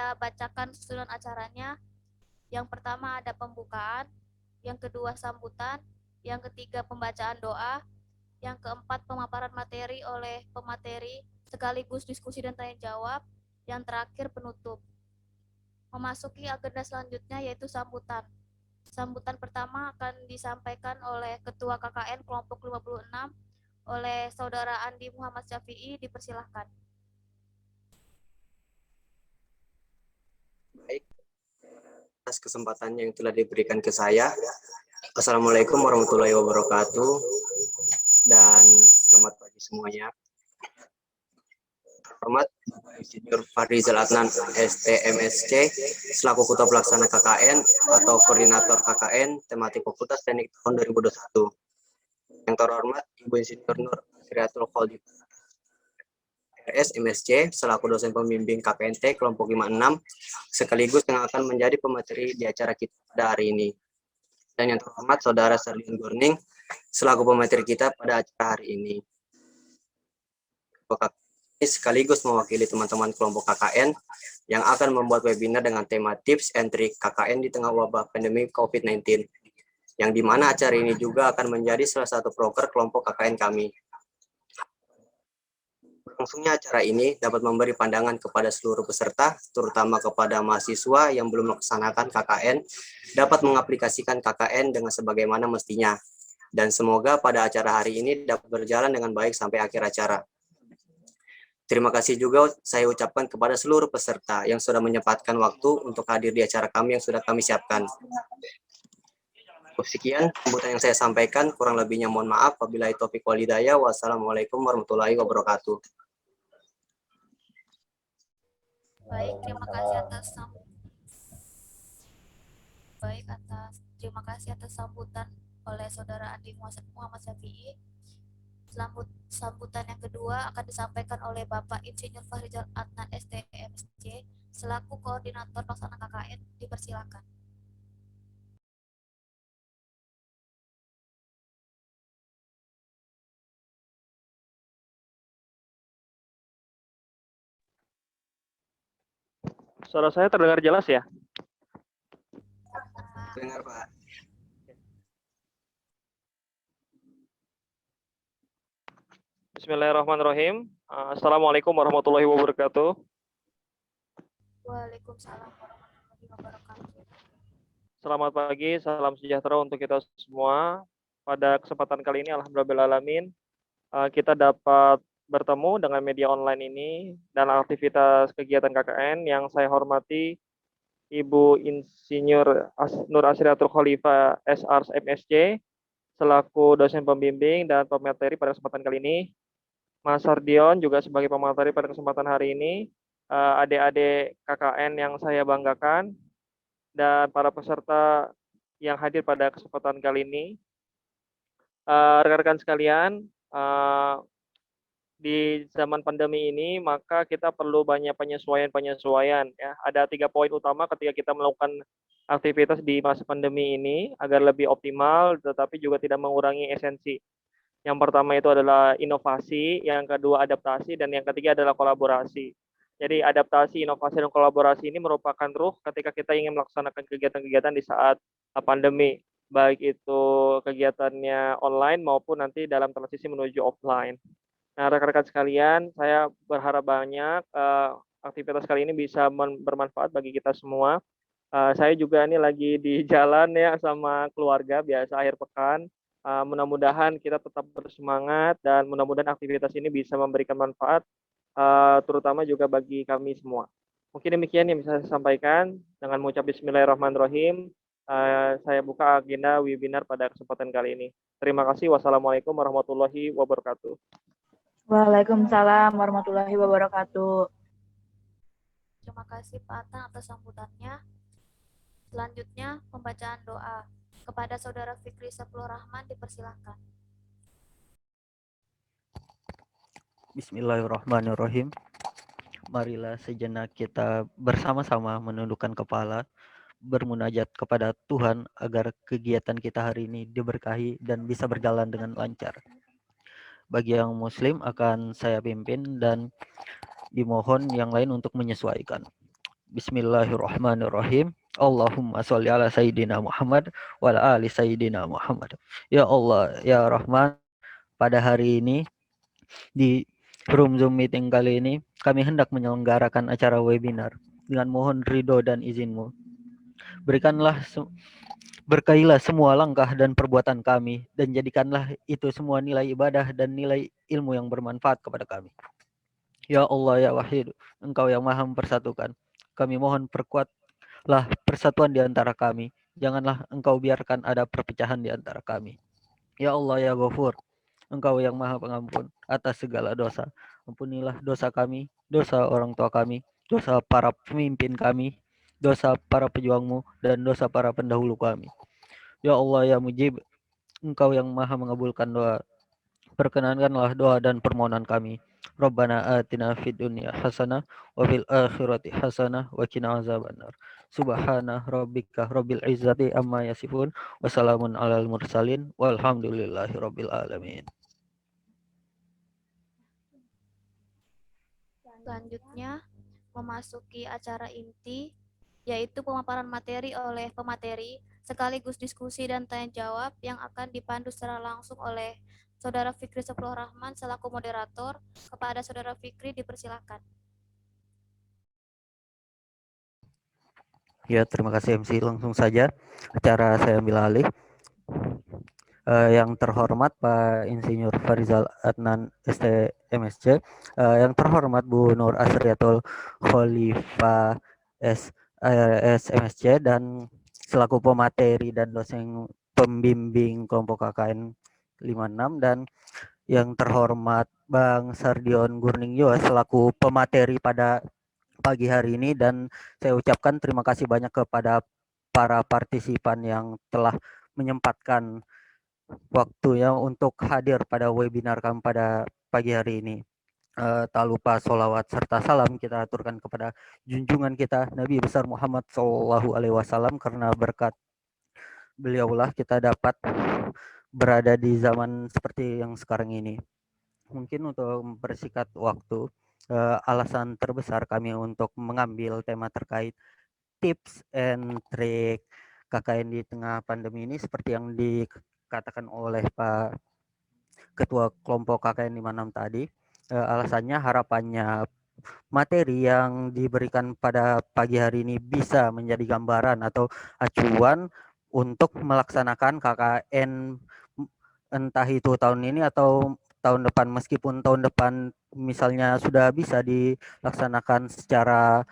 saya bacakan susunan acaranya. Yang pertama ada pembukaan, yang kedua sambutan, yang ketiga pembacaan doa, yang keempat pemaparan materi oleh pemateri sekaligus diskusi dan tanya jawab, yang terakhir penutup. Memasuki agenda selanjutnya yaitu sambutan. Sambutan pertama akan disampaikan oleh Ketua KKN kelompok 56 oleh Saudara Andi Muhammad Syafi'i, dipersilahkan. Baik, atas kesempatan yang telah diberikan ke saya. Assalamualaikum warahmatullahi wabarakatuh dan selamat pagi semuanya. Hormat Insinyur Fahrizal Adnan STMSC selaku Ketua Pelaksana KKN atau Koordinator KKN Tematik Fakultas Teknik tahun 2021. Yang terhormat Ibu Insinyur Nur Asriatul Khalid RS MSC selaku dosen pembimbing KPNT kelompok 56 sekaligus yang akan menjadi pemateri di acara kita pada hari ini. Dan yang terhormat Saudara Sarlian Gurning selaku pemateri kita pada acara hari ini. Sekaligus mewakili teman-teman kelompok KKN yang akan membuat webinar dengan tema tips and trick KKN di tengah wabah pandemi COVID-19. Yang dimana acara ini juga akan menjadi salah satu proker kelompok KKN kami. Langsungnya acara ini dapat memberi pandangan kepada seluruh peserta, terutama kepada mahasiswa yang belum melaksanakan KKN, dapat mengaplikasikan KKN dengan sebagaimana mestinya. Dan semoga pada acara hari ini dapat berjalan dengan baik sampai akhir acara. Terima kasih juga saya ucapkan kepada seluruh peserta yang sudah menyempatkan waktu untuk hadir di acara kami yang sudah kami siapkan. Sekian sambutan yang saya sampaikan, kurang lebihnya mohon maaf. Wabillahi taufiq wal hidayah. Wassalamualaikum warahmatullahi wabarakatuh. Baik, terima kasih atas sambutan oleh Saudara Andi Muhammad Syafi'i. Sambutan yang kedua akan disampaikan oleh Bapak Insinyur Fahrizal Adnan STMSC selaku Koordinator Pelaksana KKN, dipersilakan. Suara saya terdengar jelas ya? Dengar, Pak. Bismillahirrahmanirrahim. Assalamualaikum warahmatullahi wabarakatuh. Waalaikumsalam warahmatullahi wabarakatuh. Selamat pagi, salam sejahtera untuk kita semua. Pada kesempatan kali ini, alhamdulillahirrahmanirrahim, kita dapat bertemu dengan media online ini dan aktivitas kegiatan KKN yang saya hormati Ibu Insinyur Nur Asriatul Khalifah SR MSC selaku dosen pembimbing dan pemateri pada kesempatan kali ini. Mas Sardion juga sebagai pemateri pada kesempatan hari ini, adik-adik KKN yang saya banggakan, dan para peserta yang hadir pada kesempatan kali ini. Rekan-rekan sekalian, di zaman pandemi ini maka kita perlu banyak penyesuaian ya. Ada 3 poin utama ketika kita melakukan aktivitas di masa pandemi ini agar lebih optimal tetapi juga tidak mengurangi esensi. Yang pertama itu adalah inovasi, yang kedua adaptasi, dan yang ketiga adalah kolaborasi. Jadi adaptasi, inovasi, dan kolaborasi ini merupakan ruh ketika kita ingin melaksanakan kegiatan-kegiatan di saat pandemi, baik itu kegiatannya online maupun nanti dalam transisi menuju offline. Nah, rekan-rekan sekalian, saya berharap banyak aktivitas kali ini bisa bermanfaat bagi kita semua. Saya juga ini lagi di jalan ya sama keluarga, biasa akhir pekan. Mudah-mudahan kita tetap bersemangat dan mudah-mudahan aktivitas ini bisa memberikan manfaat, terutama juga bagi kami semua. Mungkin demikian yang bisa saya sampaikan. Dengan mengucap Bismillahirrahmanirrahim, saya buka agenda webinar pada kesempatan kali ini. Terima kasih. Wassalamualaikum warahmatullahi wabarakatuh. Waalaikumsalam warahmatullahi wabarakatuh. Terima kasih Pak Atang atas sambutannya. Selanjutnya pembacaan doa. Kepada Saudara Fikri Saiful Rahman, dipersilahkan. Bismillahirrahmanirrahim. Marilah sejenak kita bersama-sama menundukkan kepala, bermunajat kepada Tuhan agar kegiatan kita hari ini diberkahi dan bisa berjalan dengan lancar. Bagi yang muslim akan saya pimpin dan dimohon yang lain untuk menyesuaikan. Bismillahirrahmanirrahim. Allahumma sholli ala Sayyidina Muhammad wa ala ali Sayyidina Muhammad. Ya Allah, ya Rahman, pada hari ini di room Zoom meeting kali ini kami hendak menyelenggarakan acara webinar dengan mohon ridho dan izinmu. Berkahilah semua langkah dan perbuatan kami dan jadikanlah itu semua nilai ibadah dan nilai ilmu yang bermanfaat kepada kami. Ya Allah, ya Wahid, Engkau yang maha mempersatukan. Kami mohon perkuatlah persatuan di antara kami. Janganlah Engkau biarkan ada perpecahan di antara kami. Ya Allah, ya Ghafur, Engkau yang maha pengampun atas segala dosa. Ampunilah dosa kami, dosa orang tua kami, dosa para pemimpin kami, dosa para pejuangmu, dan dosa para pendahulu kami. Ya Allah, ya Mujib, Engkau yang maha mengabulkan doa. Perkenankanlah doa dan permohonan kami. Rabbana atina fid dunya hasanah wa fil akhirati hasanah wa qina azabannar. Subhana rabbika rabbil izzati amma yasifun wa salamun alal mursalin walhamdulillahi rabbil alamin. Selanjutnya memasuki acara inti, yaitu pemaparan materi oleh pemateri sekaligus diskusi dan tanya jawab yang akan dipandu secara langsung oleh Saudara Fikri Sepuluh Rahman selaku moderator. Kepada Saudara Fikri dipersilakan. Ya, terima kasih MC. Langsung saja acara saya ambil alih. Yang terhormat Pak Insinyur Farizal Adnan STMSC, yang terhormat Bu Nur Asriatul Khalifah SMSC, dan selaku pemateri dan dosen pembimbing kelompok KKN 56, dan yang terhormat Bang Sardion Gurningyo selaku pemateri pada pagi hari ini, dan saya ucapkan terima kasih banyak kepada para partisipan yang telah menyempatkan waktunya untuk hadir pada webinar kami pada pagi hari ini. Tak lupa sholawat serta salam kita aturkan kepada junjungan kita Nabi besar Muhammad SAW, karena berkat beliaulah kita dapat berada di zaman seperti yang sekarang ini. Mungkin untuk mempersingkat waktu, alasan terbesar kami untuk mengambil tema terkait tips and trick KKN di tengah pandemi ini seperti yang dikatakan oleh Pak Ketua Kelompok KKN 56 tadi, alasannya harapannya materi yang diberikan pada pagi hari ini bisa menjadi gambaran atau acuan untuk melaksanakan KKN entah itu tahun ini atau tahun depan. Meskipun tahun depan misalnya sudah bisa dilaksanakan secara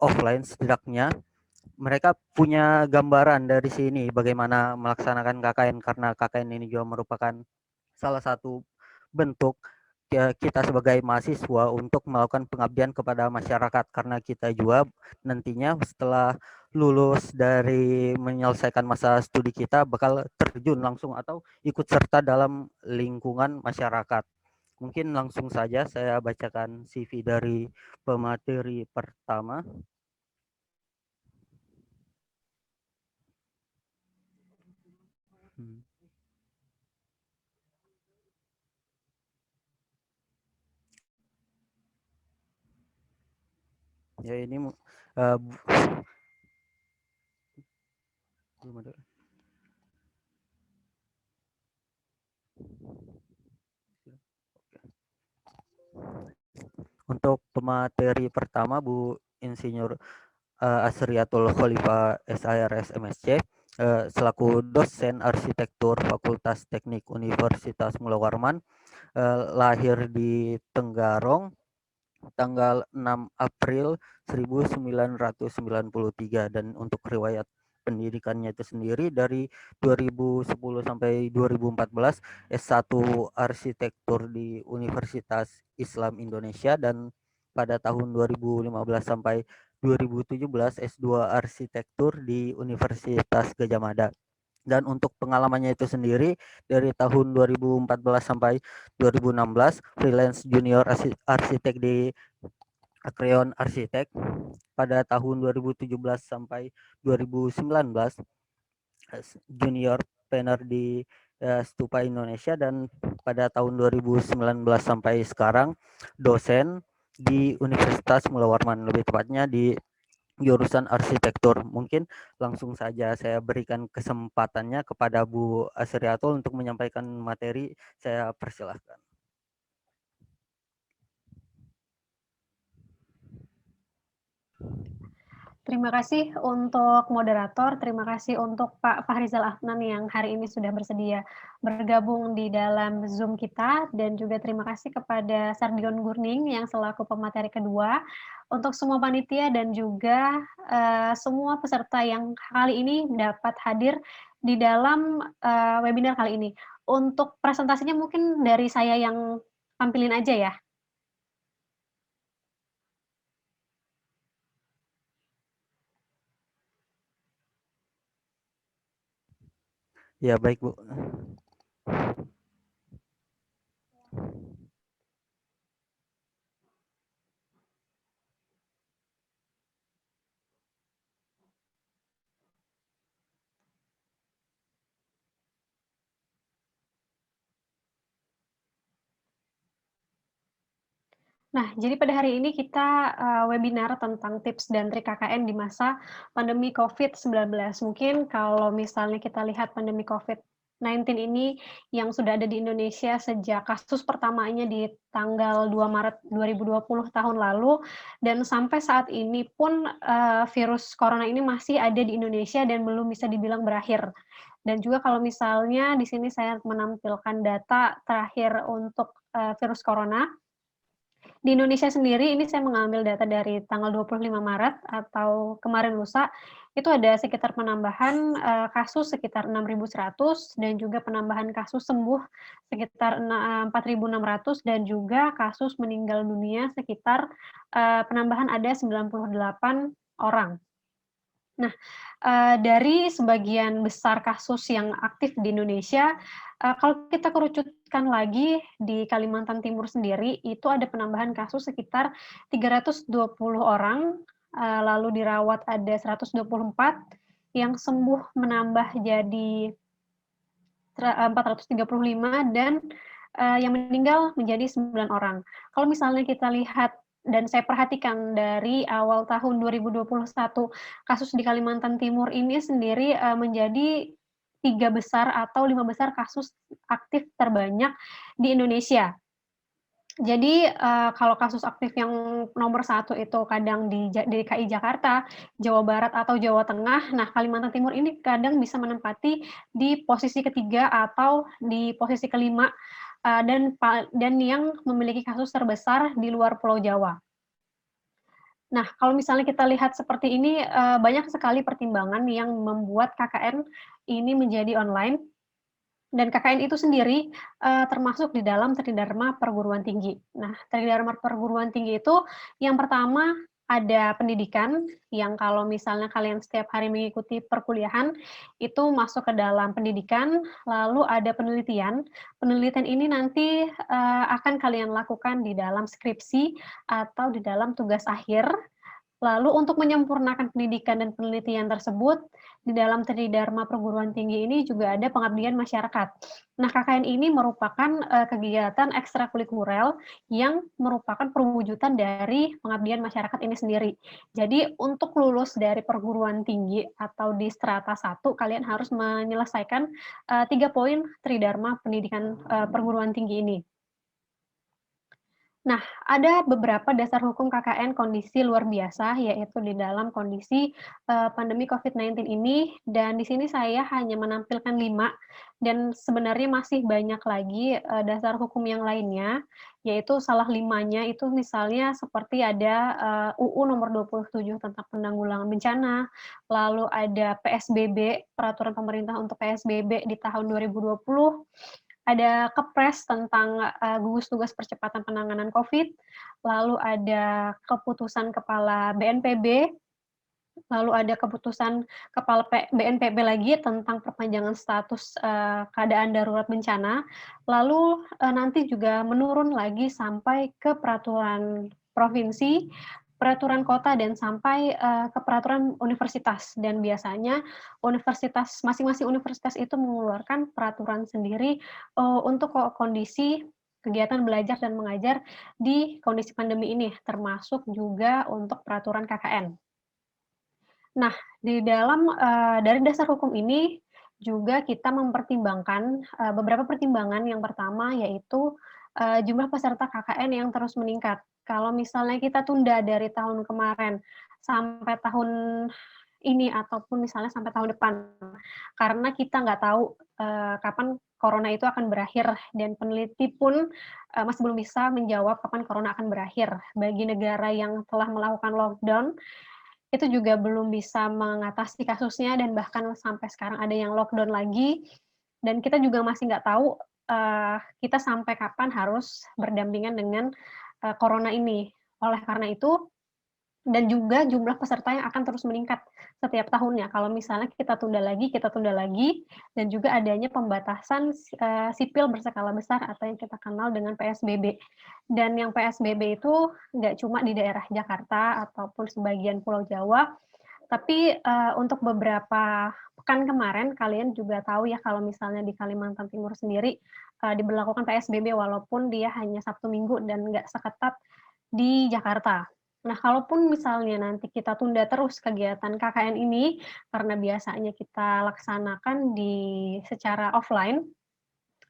offline, setidaknya mereka punya gambaran dari sini bagaimana melaksanakan KKN, karena KKN ini juga merupakan salah satu bentuk kita sebagai mahasiswa untuk melakukan pengabdian kepada masyarakat, karena kita juga nantinya setelah lulus dari menyelesaikan masa studi kita bakal terjun langsung atau ikut serta dalam lingkungan masyarakat. Mungkin langsung saja saya bacakan CV dari pemateri pertama. Ya, ini belum ada. Untuk pemateri pertama Bu Insinyur Asriatul Khalifah SIRS MSC, selaku dosen arsitektur Fakultas Teknik Universitas Mula Warman, lahir di Tenggarong tanggal 6 April 1993, dan untuk riwayat pendidikannya itu sendiri dari 2010 sampai 2014 S1 Arsitektur di Universitas Islam Indonesia, dan pada tahun 2015 sampai 2017 S2 Arsitektur di Universitas Gadjah Mada. Dan untuk pengalamannya itu sendiri dari tahun 2014 sampai 2016 freelance junior arsitek di Akreon Arsitek, pada tahun 2017 sampai 2019 junior planner di Stupa Indonesia, dan pada tahun 2019 sampai sekarang dosen di Universitas Mula Warman, lebih tepatnya di jurusan arsitektur. Mungkin langsung saja saya berikan kesempatannya kepada Bu Asriatul untuk menyampaikan materi. Saya persilahkan. Terima kasih untuk moderator, terima kasih untuk Pak Fahrizal Afnan yang hari ini sudah bersedia bergabung di dalam Zoom kita, dan juga terima kasih kepada Sardion Gurning yang selaku pemateri kedua, untuk semua panitia dan juga semua peserta yang kali ini dapat hadir di dalam webinar kali ini. Untuk presentasinya mungkin dari saya yang tampilin aja ya. Ya, baik, Bu. Nah, jadi pada hari ini kita webinar tentang tips dan trik KKN di masa pandemi COVID-19. Mungkin kalau misalnya kita lihat pandemi COVID-19 ini yang sudah ada di Indonesia sejak kasus pertamanya di tanggal 2 Maret 2020 tahun lalu, dan sampai saat ini pun virus corona ini masih ada di Indonesia dan belum bisa dibilang berakhir. Dan juga kalau misalnya di sini saya menampilkan data terakhir untuk virus corona, di Indonesia sendiri, ini saya mengambil data dari tanggal 25 Maret atau kemarin lusa, itu ada sekitar penambahan kasus sekitar 6.100 dan juga penambahan kasus sembuh sekitar 4.600 dan juga kasus meninggal dunia sekitar penambahan ada 98 orang. Nah, dari sebagian besar kasus yang aktif di Indonesia, kalau kita kerucutkan lagi di Kalimantan Timur sendiri, itu ada penambahan kasus sekitar 320 orang, lalu dirawat ada 124, yang sembuh menambah jadi 435, dan yang meninggal menjadi 9 orang. Kalau misalnya kita lihat dan saya perhatikan dari awal tahun 2021, kasus di Kalimantan Timur ini sendiri menjadi 3 besar atau 5 besar kasus aktif terbanyak di Indonesia. Jadi kalau kasus aktif yang nomor 1 itu kadang di DKI Jakarta, Jawa Barat atau Jawa Tengah, nah Kalimantan Timur ini kadang bisa menempati di posisi ketiga atau di posisi kelima, dan yang memiliki kasus terbesar di luar Pulau Jawa. Nah, kalau misalnya kita lihat seperti ini, banyak sekali pertimbangan yang membuat KKN ini menjadi online, dan KKN itu sendiri termasuk di dalam Tridharma Perguruan Tinggi. Nah, Tridharma Perguruan Tinggi itu yang pertama ada pendidikan, yang kalau misalnya kalian setiap hari mengikuti perkuliahan, itu masuk ke dalam pendidikan, lalu ada penelitian. Penelitian ini nanti akan kalian lakukan di dalam skripsi atau di dalam tugas akhir. Lalu untuk menyempurnakan pendidikan dan penelitian tersebut, di dalam Tridharma Perguruan Tinggi ini juga ada pengabdian masyarakat. Nah, KKN ini merupakan kegiatan ekstrakurikuler yang merupakan perwujudan dari pengabdian masyarakat ini sendiri. Jadi, untuk lulus dari perguruan tinggi atau di strata 1, kalian harus menyelesaikan 3 poin Tridharma pendidikan perguruan tinggi ini. Nah, ada beberapa dasar hukum KKN kondisi luar biasa, yaitu di dalam kondisi pandemi COVID-19 ini, dan di sini saya hanya menampilkan 5, dan sebenarnya masih banyak lagi dasar hukum yang lainnya, yaitu salah 5-nya itu misalnya seperti ada UU nomor 27 tentang penanggulangan bencana, lalu ada PSBB, peraturan pemerintah untuk PSBB di tahun 2020, ada Kepres tentang gugus tugas percepatan penanganan COVID, lalu ada keputusan Kepala BNPB, lalu ada keputusan Kepala BNPB lagi tentang perpanjangan status keadaan darurat bencana, lalu nanti juga menurun lagi sampai ke peraturan provinsi, peraturan kota, dan sampai ke peraturan universitas. Dan biasanya masing-masing universitas itu mengeluarkan peraturan sendiri untuk kondisi kegiatan belajar dan mengajar di kondisi pandemi ini, termasuk juga untuk peraturan KKN. Nah, di dalam dari dasar hukum ini juga kita mempertimbangkan beberapa pertimbangan. Yang pertama yaitu jumlah peserta KKN yang terus meningkat. Kalau misalnya kita tunda dari tahun kemarin sampai tahun ini ataupun misalnya sampai tahun depan, karena kita nggak tahu kapan corona itu akan berakhir dan peneliti pun masih belum bisa menjawab kapan corona akan berakhir. Bagi negara yang telah melakukan lockdown, itu juga belum bisa mengatasi kasusnya dan bahkan sampai sekarang ada yang lockdown lagi, dan kita juga masih nggak tahu kita sampai kapan harus berdampingan dengan corona ini. Oleh karena itu, dan juga jumlah peserta yang akan terus meningkat setiap tahunnya. Kalau misalnya kita tunda lagi, dan juga adanya pembatasan sipil berskala besar atau yang kita kenal dengan PSBB. Dan yang PSBB itu nggak cuma di daerah Jakarta ataupun sebagian Pulau Jawa, tapi untuk beberapa pekan kemarin kalian juga tahu ya kalau misalnya di Kalimantan Timur sendiri diberlakukan PSBB walaupun dia hanya Sabtu Minggu dan nggak seketat di Jakarta. Nah, kalaupun misalnya nanti kita tunda terus kegiatan KKN ini, karena biasanya kita laksanakan secara offline,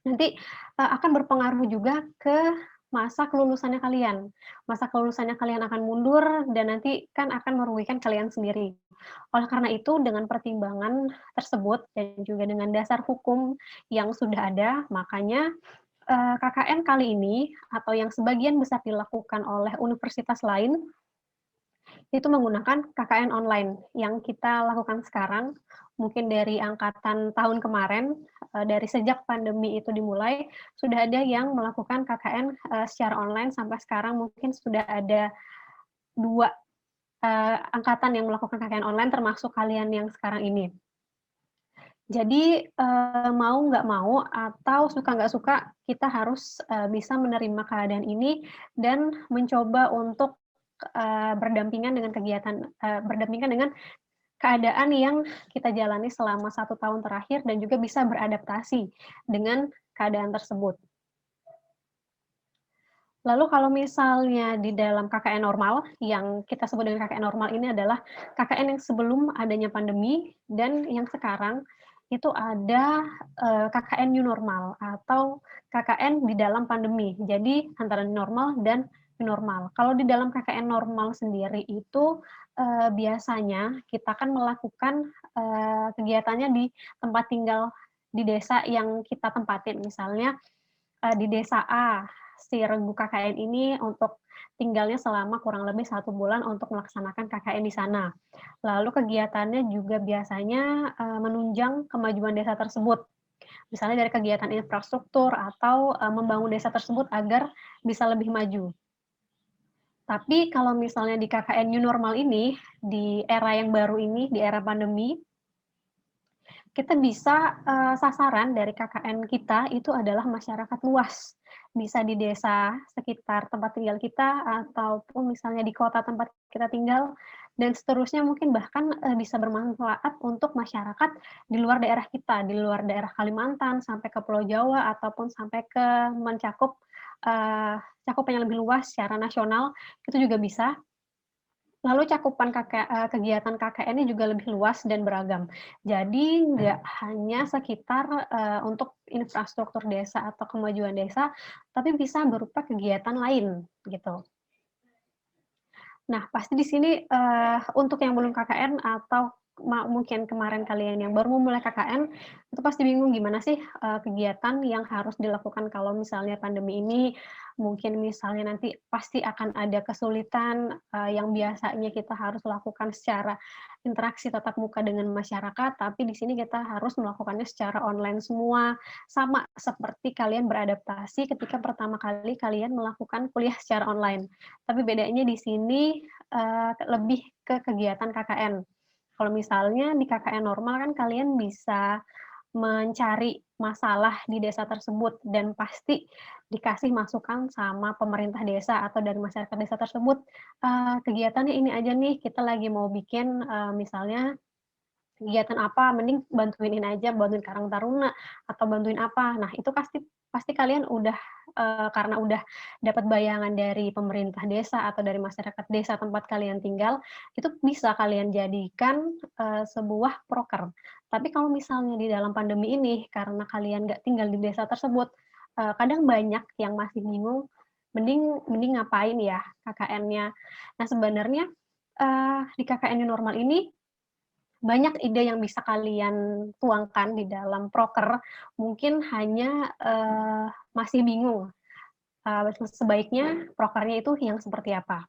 nanti akan berpengaruh juga ke masa kelulusannya kalian. Masa kelulusannya kalian akan mundur dan nanti kan akan merugikan kalian sendiri. Oleh karena itu, dengan pertimbangan tersebut dan juga dengan dasar hukum yang sudah ada, makanya KKN kali ini atau yang sebagian besar dilakukan oleh universitas lain itu menggunakan KKN online yang kita lakukan sekarang. Mungkin dari angkatan tahun kemarin, dari sejak pandemi itu dimulai, sudah ada yang melakukan KKN secara online sampai sekarang mungkin sudah ada 2 angkatan yang melakukan KKN online termasuk kalian yang sekarang ini. Jadi mau nggak mau atau suka nggak suka kita harus bisa menerima keadaan ini dan mencoba untuk berdampingan dengan berdampingan dengan keadaan yang kita jalani selama 1 tahun terakhir dan juga bisa beradaptasi dengan keadaan tersebut. Lalu kalau misalnya di dalam KKN normal, yang kita sebut dengan KKN normal ini adalah KKN yang sebelum adanya pandemi dan yang sekarang itu ada KKN new normal atau KKN di dalam pandemi. Jadi antara normal dan new normal. Kalau di dalam KKN normal sendiri itu biasanya kita akan melakukan kegiatannya di tempat tinggal di desa yang kita tempatin. Misalnya di desa A, si regu KKN ini untuk tinggalnya selama kurang lebih 1 bulan untuk melaksanakan KKN di sana. Lalu kegiatannya juga biasanya menunjang kemajuan desa tersebut. Misalnya dari kegiatan infrastruktur atau membangun desa tersebut agar bisa lebih maju. Tapi kalau misalnya di KKN new normal ini, di era yang baru ini, di era pandemi, kita bisa sasaran dari KKN kita itu adalah masyarakat luas. Bisa di desa sekitar tempat tinggal kita, ataupun misalnya di kota tempat kita tinggal, dan seterusnya mungkin bahkan bisa bermanfaat untuk masyarakat di luar daerah kita, di luar daerah Kalimantan, sampai ke Pulau Jawa, ataupun sampai ke mencakup cakupan yang lebih luas secara nasional, itu juga bisa. Lalu cakupan kegiatan KKN-nya juga lebih luas dan beragam. Jadi nggak hanya sekitar untuk infrastruktur desa atau kemajuan desa, tapi bisa berupa kegiatan lain gitu. Nah, pasti di sini untuk yang belum KKN atau mungkin kemarin kalian yang baru memulai KKN, itu pasti bingung gimana sih kegiatan yang harus dilakukan kalau misalnya pandemi ini, mungkin misalnya nanti pasti akan ada kesulitan yang biasanya kita harus lakukan secara interaksi tatap muka dengan masyarakat, tapi di sini kita harus melakukannya secara online semua, sama seperti kalian beradaptasi ketika pertama kali kalian melakukan kuliah secara online. Tapi bedanya di sini lebih ke kegiatan KKN. Kalau misalnya di KKN normal kan kalian bisa mencari masalah di desa tersebut dan pasti dikasih masukan sama pemerintah desa atau dari masyarakat desa tersebut, kegiatannya ini aja nih, kita lagi mau bikin misalnya kegiatan apa, mending bantuin ini aja, bantuin Karang Taruna atau bantuin apa. Nah, itu pasti pasti kalian udah karena udah dapat bayangan dari pemerintah desa atau dari masyarakat desa tempat kalian tinggal, itu bisa kalian jadikan sebuah proker. Tapi kalau misalnya di dalam pandemi ini, karena kalian nggak tinggal di desa tersebut, kadang banyak yang masih bingung, mending ngapain ya KKN-nya. Nah sebenarnya di KKN New Normal ini banyak ide yang bisa kalian tuangkan di dalam proker, mungkin hanya masih bingung sebaiknya prokernya itu yang seperti apa.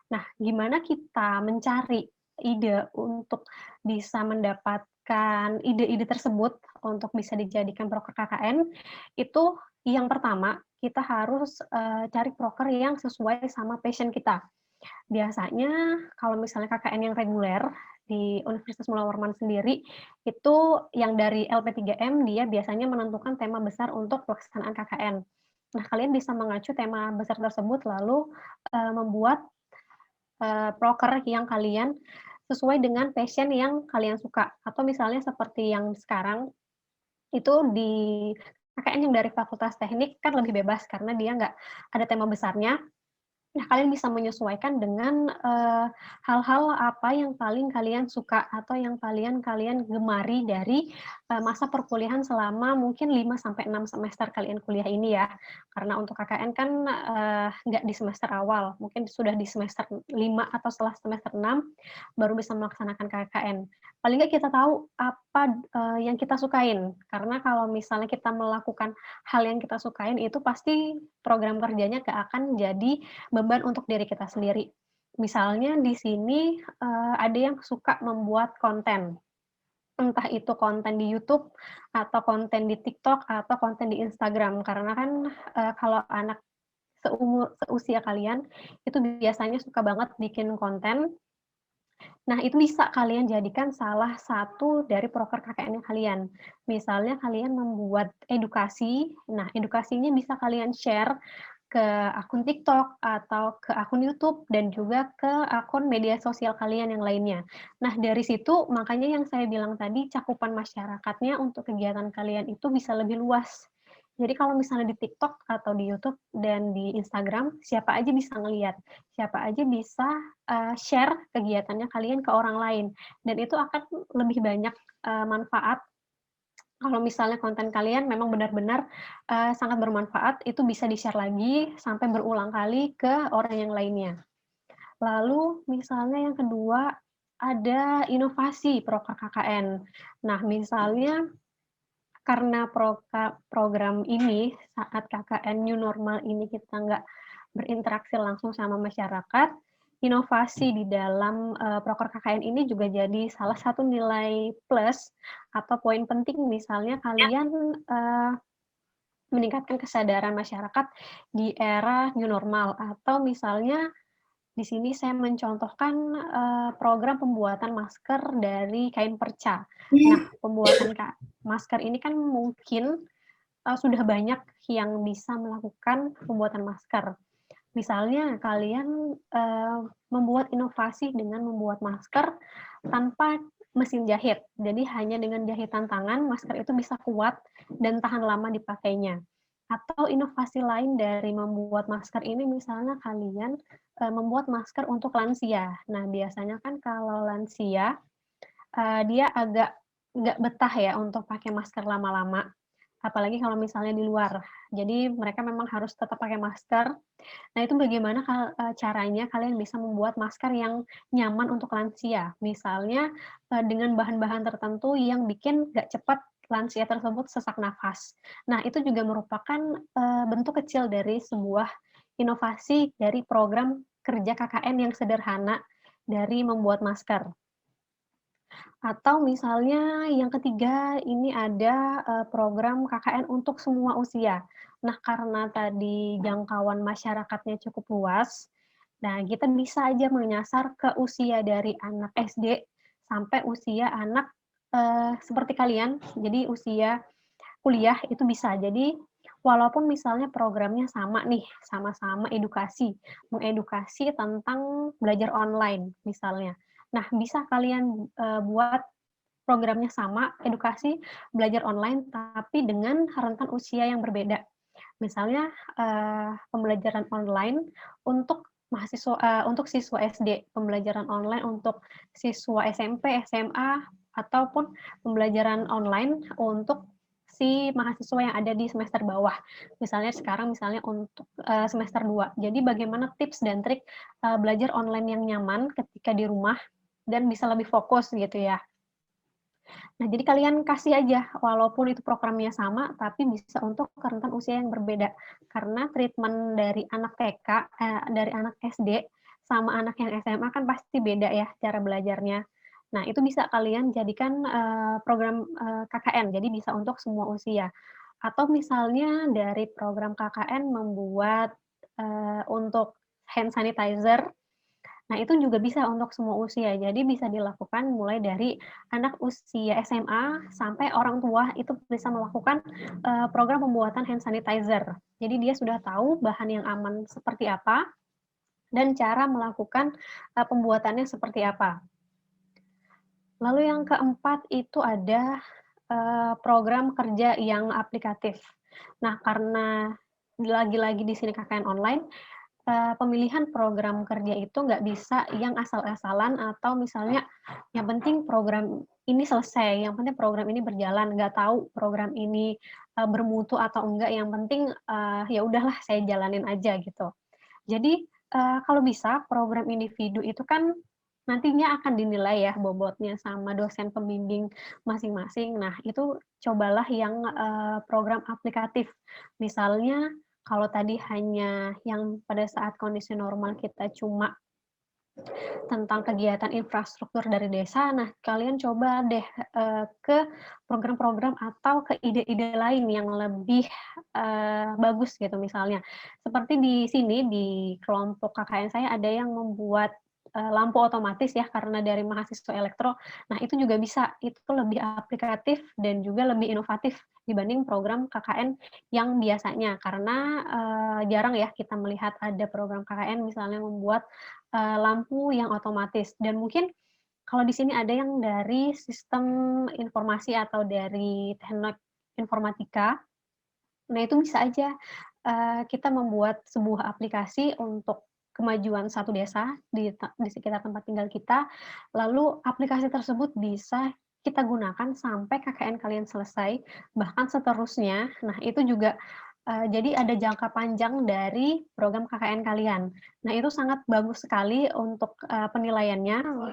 Nah, gimana kita mencari ide untuk bisa mendapatkan ide-ide tersebut untuk bisa dijadikan proker KKN, itu yang pertama, kita harus cari proker yang sesuai sama passion kita. Biasanya kalau misalnya KKN yang reguler di Universitas Mula Warman sendiri, itu yang dari LP3M dia biasanya menentukan tema besar untuk pelaksanaan KKN. Nah, kalian bisa mengacu tema besar tersebut lalu membuat proker yang kalian sesuai dengan passion yang kalian suka. Atau misalnya seperti yang sekarang, itu di KKN yang dari Fakultas Teknik kan lebih bebas karena dia nggak ada tema besarnya. Nah, kalian bisa menyesuaikan dengan hal-hal apa yang paling kalian suka atau yang kalian gemari dari masa perkuliahan selama mungkin 5-6 semester kalian kuliah ini ya. Karena untuk KKN kan nggak di semester awal, mungkin sudah di semester 5 atau setelah semester 6 baru bisa melaksanakan KKN. Paling nggak kita tahu apa yang kita sukain, karena kalau misalnya kita melakukan hal yang kita sukain itu pasti program kerjanya nggak akan jadi beban untuk diri kita sendiri. Misalnya di sini ada yang suka membuat konten, entah itu konten di YouTube atau konten di TikTok atau konten di Instagram. Karena kan kalau anak seusia kalian itu biasanya suka banget bikin konten. Nah, itu bisa kalian jadikan salah satu dari proker KKN kalian. Misalnya kalian membuat edukasi, nah edukasinya bisa kalian share ke akun TikTok atau ke akun YouTube dan juga ke akun media sosial kalian yang lainnya. Nah, dari situ makanya yang saya bilang tadi cakupan masyarakatnya untuk kegiatan kalian itu bisa lebih luas. Jadi kalau misalnya di TikTok atau di YouTube dan di Instagram, siapa aja bisa ngelihat, siapa aja bisa share kegiatannya kalian ke orang lain, dan itu akan lebih banyak manfaat. Kalau misalnya konten kalian memang benar-benar sangat bermanfaat, itu bisa di-share lagi sampai berulang kali ke orang yang lainnya. Lalu misalnya yang kedua, ada inovasi proker KKN. Nah, misalnya karena program ini saat KKN New Normal ini kita nggak berinteraksi langsung sama masyarakat, inovasi di dalam proker KKN ini juga jadi salah satu nilai plus atau poin penting, misalnya kalian meningkatkan kesadaran masyarakat di era new normal, atau misalnya di sini saya mencontohkan program pembuatan masker dari kain perca. Nah, pembuatan masker ini kan mungkin sudah banyak yang bisa melakukan pembuatan masker. Misalnya kalian membuat inovasi dengan membuat masker tanpa mesin jahit. Jadi hanya dengan jahitan tangan, masker itu bisa kuat dan tahan lama dipakainya. Atau inovasi lain dari membuat masker ini, misalnya kalian membuat masker untuk lansia. Nah, biasanya kan kalau lansia, dia agak nggak betah ya untuk pakai masker lama-lama. Apalagi kalau misalnya di luar. Jadi mereka memang harus tetap pakai masker. Nah, itu bagaimana caranya kalian bisa membuat masker yang nyaman untuk lansia. Misalnya dengan bahan-bahan tertentu yang bikin nggak cepat lansia tersebut sesak nafas. Nah, itu juga merupakan bentuk kecil dari sebuah inovasi dari program kerja KKN yang sederhana dari membuat masker. Atau misalnya yang ketiga, ini ada program KKN untuk semua usia. Nah, karena tadi jangkauan masyarakatnya cukup luas, nah kita bisa aja menyasar ke usia dari anak SD sampai usia anak seperti kalian, jadi usia kuliah itu bisa. Jadi walaupun misalnya programnya sama nih, sama-sama edukasi, mengedukasi tentang belajar online misalnya. Nah, bisa kalian buat programnya sama, edukasi belajar online, tapi dengan rentan usia yang berbeda. Misalnya pembelajaran online untuk untuk siswa SD, pembelajaran online untuk siswa SMP, SMA, ataupun pembelajaran online untuk si mahasiswa yang ada di semester bawah. Misalnya sekarang untuk semester 2. Jadi bagaimana tips dan trik belajar online yang nyaman ketika di rumah dan bisa lebih fokus gitu ya. Nah, jadi kalian kasih aja, walaupun itu programnya sama, tapi bisa untuk rentan usia yang berbeda. Karena treatment dari anak TK, dari anak SD, sama anak yang SMA kan pasti beda ya cara belajarnya. Nah, itu bisa kalian jadikan program KKN, jadi bisa untuk semua usia. Atau misalnya dari program KKN membuat untuk hand sanitizer. Nah, itu juga bisa untuk semua usia. Jadi bisa dilakukan mulai dari anak usia SMA sampai orang tua itu bisa melakukan program pembuatan hand sanitizer. Jadi dia sudah tahu bahan yang aman seperti apa dan cara melakukan pembuatannya seperti apa. Lalu yang keempat itu ada program kerja yang aplikatif. Nah, karena lagi-lagi di sini KKN online, pemilihan program kerja itu nggak bisa yang asal-asalan atau misalnya yang penting program ini selesai, yang penting program ini berjalan, nggak tahu program ini bermutu atau enggak, yang penting ya udahlah saya jalanin aja gitu. Jadi kalau bisa program individu itu kan nantinya akan dinilai ya bobotnya sama dosen pembimbing masing-masing. Nah, itu cobalah yang program aplikatif. Misalnya kalau tadi hanya yang pada saat kondisi normal kita cuma tentang kegiatan infrastruktur dari desa, nah kalian coba deh ke program-program atau ke ide-ide lain yang lebih bagus gitu misalnya. Seperti di sini di kelompok KKN saya ada yang membuat lampu otomatis ya karena dari mahasiswa elektro. Nah, itu juga bisa, itu lebih aplikatif dan juga lebih inovatif dibanding program KKN yang biasanya karena jarang ya kita melihat ada program KKN misalnya membuat lampu yang otomatis dan mungkin kalau di sini ada yang dari sistem informasi atau dari teknik informatika. Nah, itu bisa aja kita membuat sebuah aplikasi untuk kemajuan satu desa di sekitar tempat tinggal kita, lalu aplikasi tersebut bisa kita gunakan sampai KKN kalian selesai, bahkan seterusnya. Nah, itu juga jadi ada jangka panjang dari program KKN kalian. Nah, itu sangat bagus sekali untuk penilaiannya.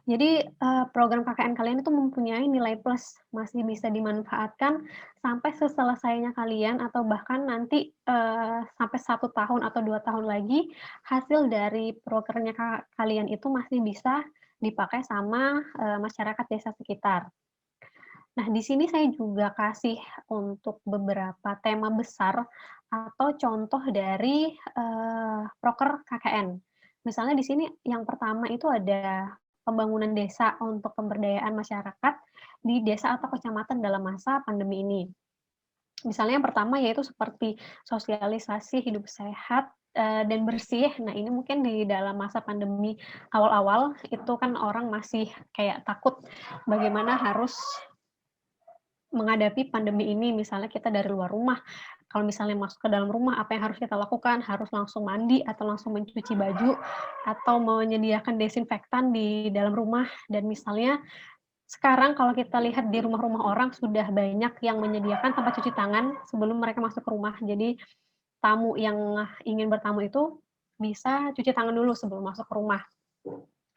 Jadi program KKN kalian itu mempunyai nilai plus, masih bisa dimanfaatkan sampai seselesainya kalian atau bahkan nanti sampai 1 tahun atau 2 tahun lagi, hasil dari programnya kalian itu masih bisa dipakai sama masyarakat desa sekitar. Nah, di sini saya juga kasih untuk beberapa tema besar atau contoh dari proker KKN. Misalnya di sini yang pertama itu ada pembangunan desa untuk pemberdayaan masyarakat di desa atau kecamatan dalam masa pandemi ini. Misalnya yang pertama yaitu seperti sosialisasi hidup sehat dan bersih. Nah, ini mungkin di dalam masa pandemi awal-awal itu kan orang masih kayak takut bagaimana harus menghadapi pandemi ini, misalnya kita dari luar rumah, kalau misalnya masuk ke dalam rumah, apa yang harus kita lakukan? Harus langsung mandi atau langsung mencuci baju, atau menyediakan desinfektan di dalam rumah, dan misalnya sekarang kalau kita lihat di rumah-rumah orang sudah banyak yang menyediakan tempat cuci tangan sebelum mereka masuk ke rumah. Jadi tamu yang ingin bertamu itu bisa cuci tangan dulu sebelum masuk ke rumah.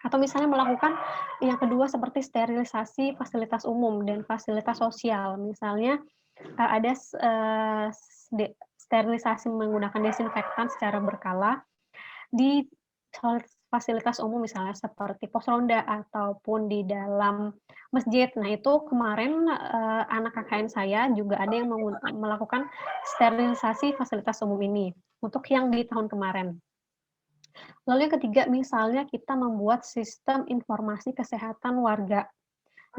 Atau misalnya melakukan yang kedua seperti sterilisasi fasilitas umum dan fasilitas sosial. Misalnya ada sterilisasi menggunakan desinfektan secara berkala di fasilitas umum misalnya seperti pos ronda ataupun di dalam masjid. Nah, itu kemarin anak KKN saya juga ada yang melakukan sterilisasi fasilitas umum ini untuk yang di tahun kemarin. Lalu yang ketiga, misalnya kita membuat sistem informasi kesehatan warga.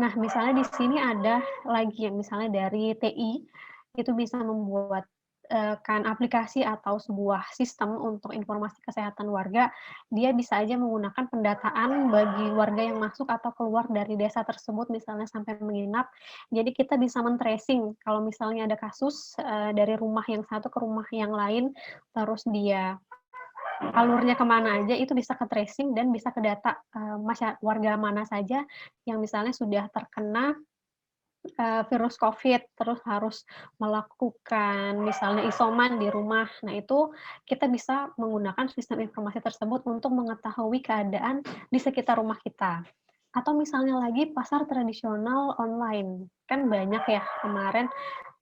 Nah, misalnya di sini ada lagi yang misalnya dari TI, itu bisa membuat kan aplikasi atau sebuah sistem untuk informasi kesehatan warga, dia bisa aja menggunakan pendataan bagi warga yang masuk atau keluar dari desa tersebut, misalnya sampai menginap. Jadi kita bisa men-tracing kalau misalnya ada kasus dari rumah yang satu ke rumah yang lain, terus dia alurnya kemana aja itu bisa ke tracing dan bisa ke data warga mana saja yang misalnya sudah terkena virus COVID, terus harus melakukan misalnya isoman di rumah. Nah, itu kita bisa menggunakan sistem informasi tersebut untuk mengetahui keadaan di sekitar rumah kita. Atau misalnya lagi pasar tradisional online. Kan banyak ya kemarin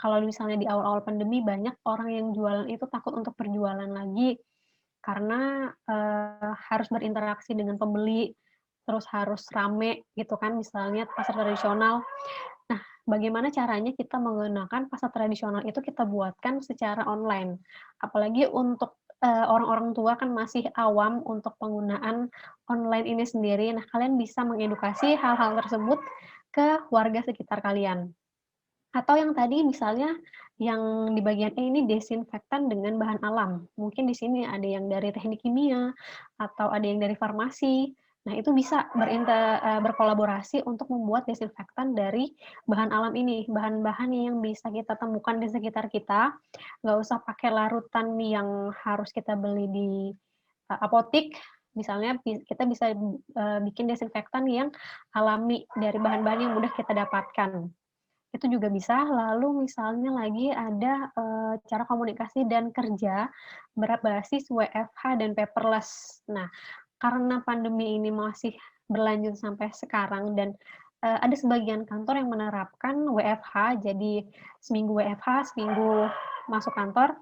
kalau misalnya di awal-awal pandemi banyak orang yang jualan itu takut untuk berjualan lagi karena harus berinteraksi dengan pembeli, terus harus rame gitu kan misalnya pasar tradisional. Nah, bagaimana caranya kita menggunakan pasar tradisional itu kita buatkan secara online. Apalagi untuk orang-orang tua kan masih awam untuk penggunaan online ini sendiri. Nah, kalian bisa mengedukasi hal-hal tersebut ke warga sekitar kalian. Atau yang tadi misalnya yang di bagian E ini desinfektan dengan bahan alam. Mungkin di sini ada yang dari teknik kimia atau ada yang dari farmasi. Nah, itu bisa berkolaborasi untuk membuat desinfektan dari bahan alam ini, bahan-bahan yang bisa kita temukan di sekitar kita, nggak usah pakai larutan yang harus kita beli di apotik. Misalnya kita bisa bikin desinfektan yang alami dari bahan-bahan yang mudah kita dapatkan. Itu juga bisa. Lalu misalnya lagi ada cara komunikasi dan kerja berbasis WFH dan paperless. Nah, karena pandemi ini masih berlanjut sampai sekarang dan ada sebagian kantor yang menerapkan WFH, jadi seminggu WFH, seminggu masuk kantor.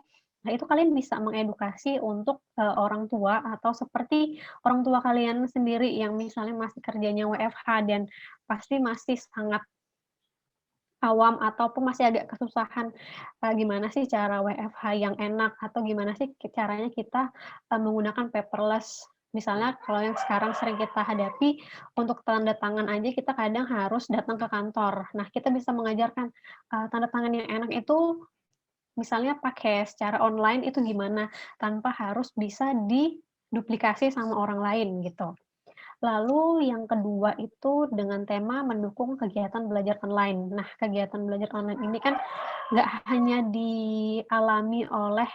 Nah, itu kalian bisa mengedukasi untuk orang tua atau seperti orang tua kalian sendiri yang misalnya masih kerjanya WFH dan pasti masih sangat awam ataupun masih agak kesusahan gimana sih cara WFH yang enak atau gimana sih caranya kita menggunakan paperless. Misalnya kalau yang sekarang sering kita hadapi untuk tanda tangan aja kita kadang harus datang ke kantor. Nah, kita bisa mengajarkan tanda tangan yang enak itu misalnya pakai secara online itu gimana tanpa harus bisa diduplikasi sama orang lain gitu. Lalu yang kedua itu dengan tema mendukung kegiatan belajar online. Nah, kegiatan belajar online ini kan nggak hanya dialami oleh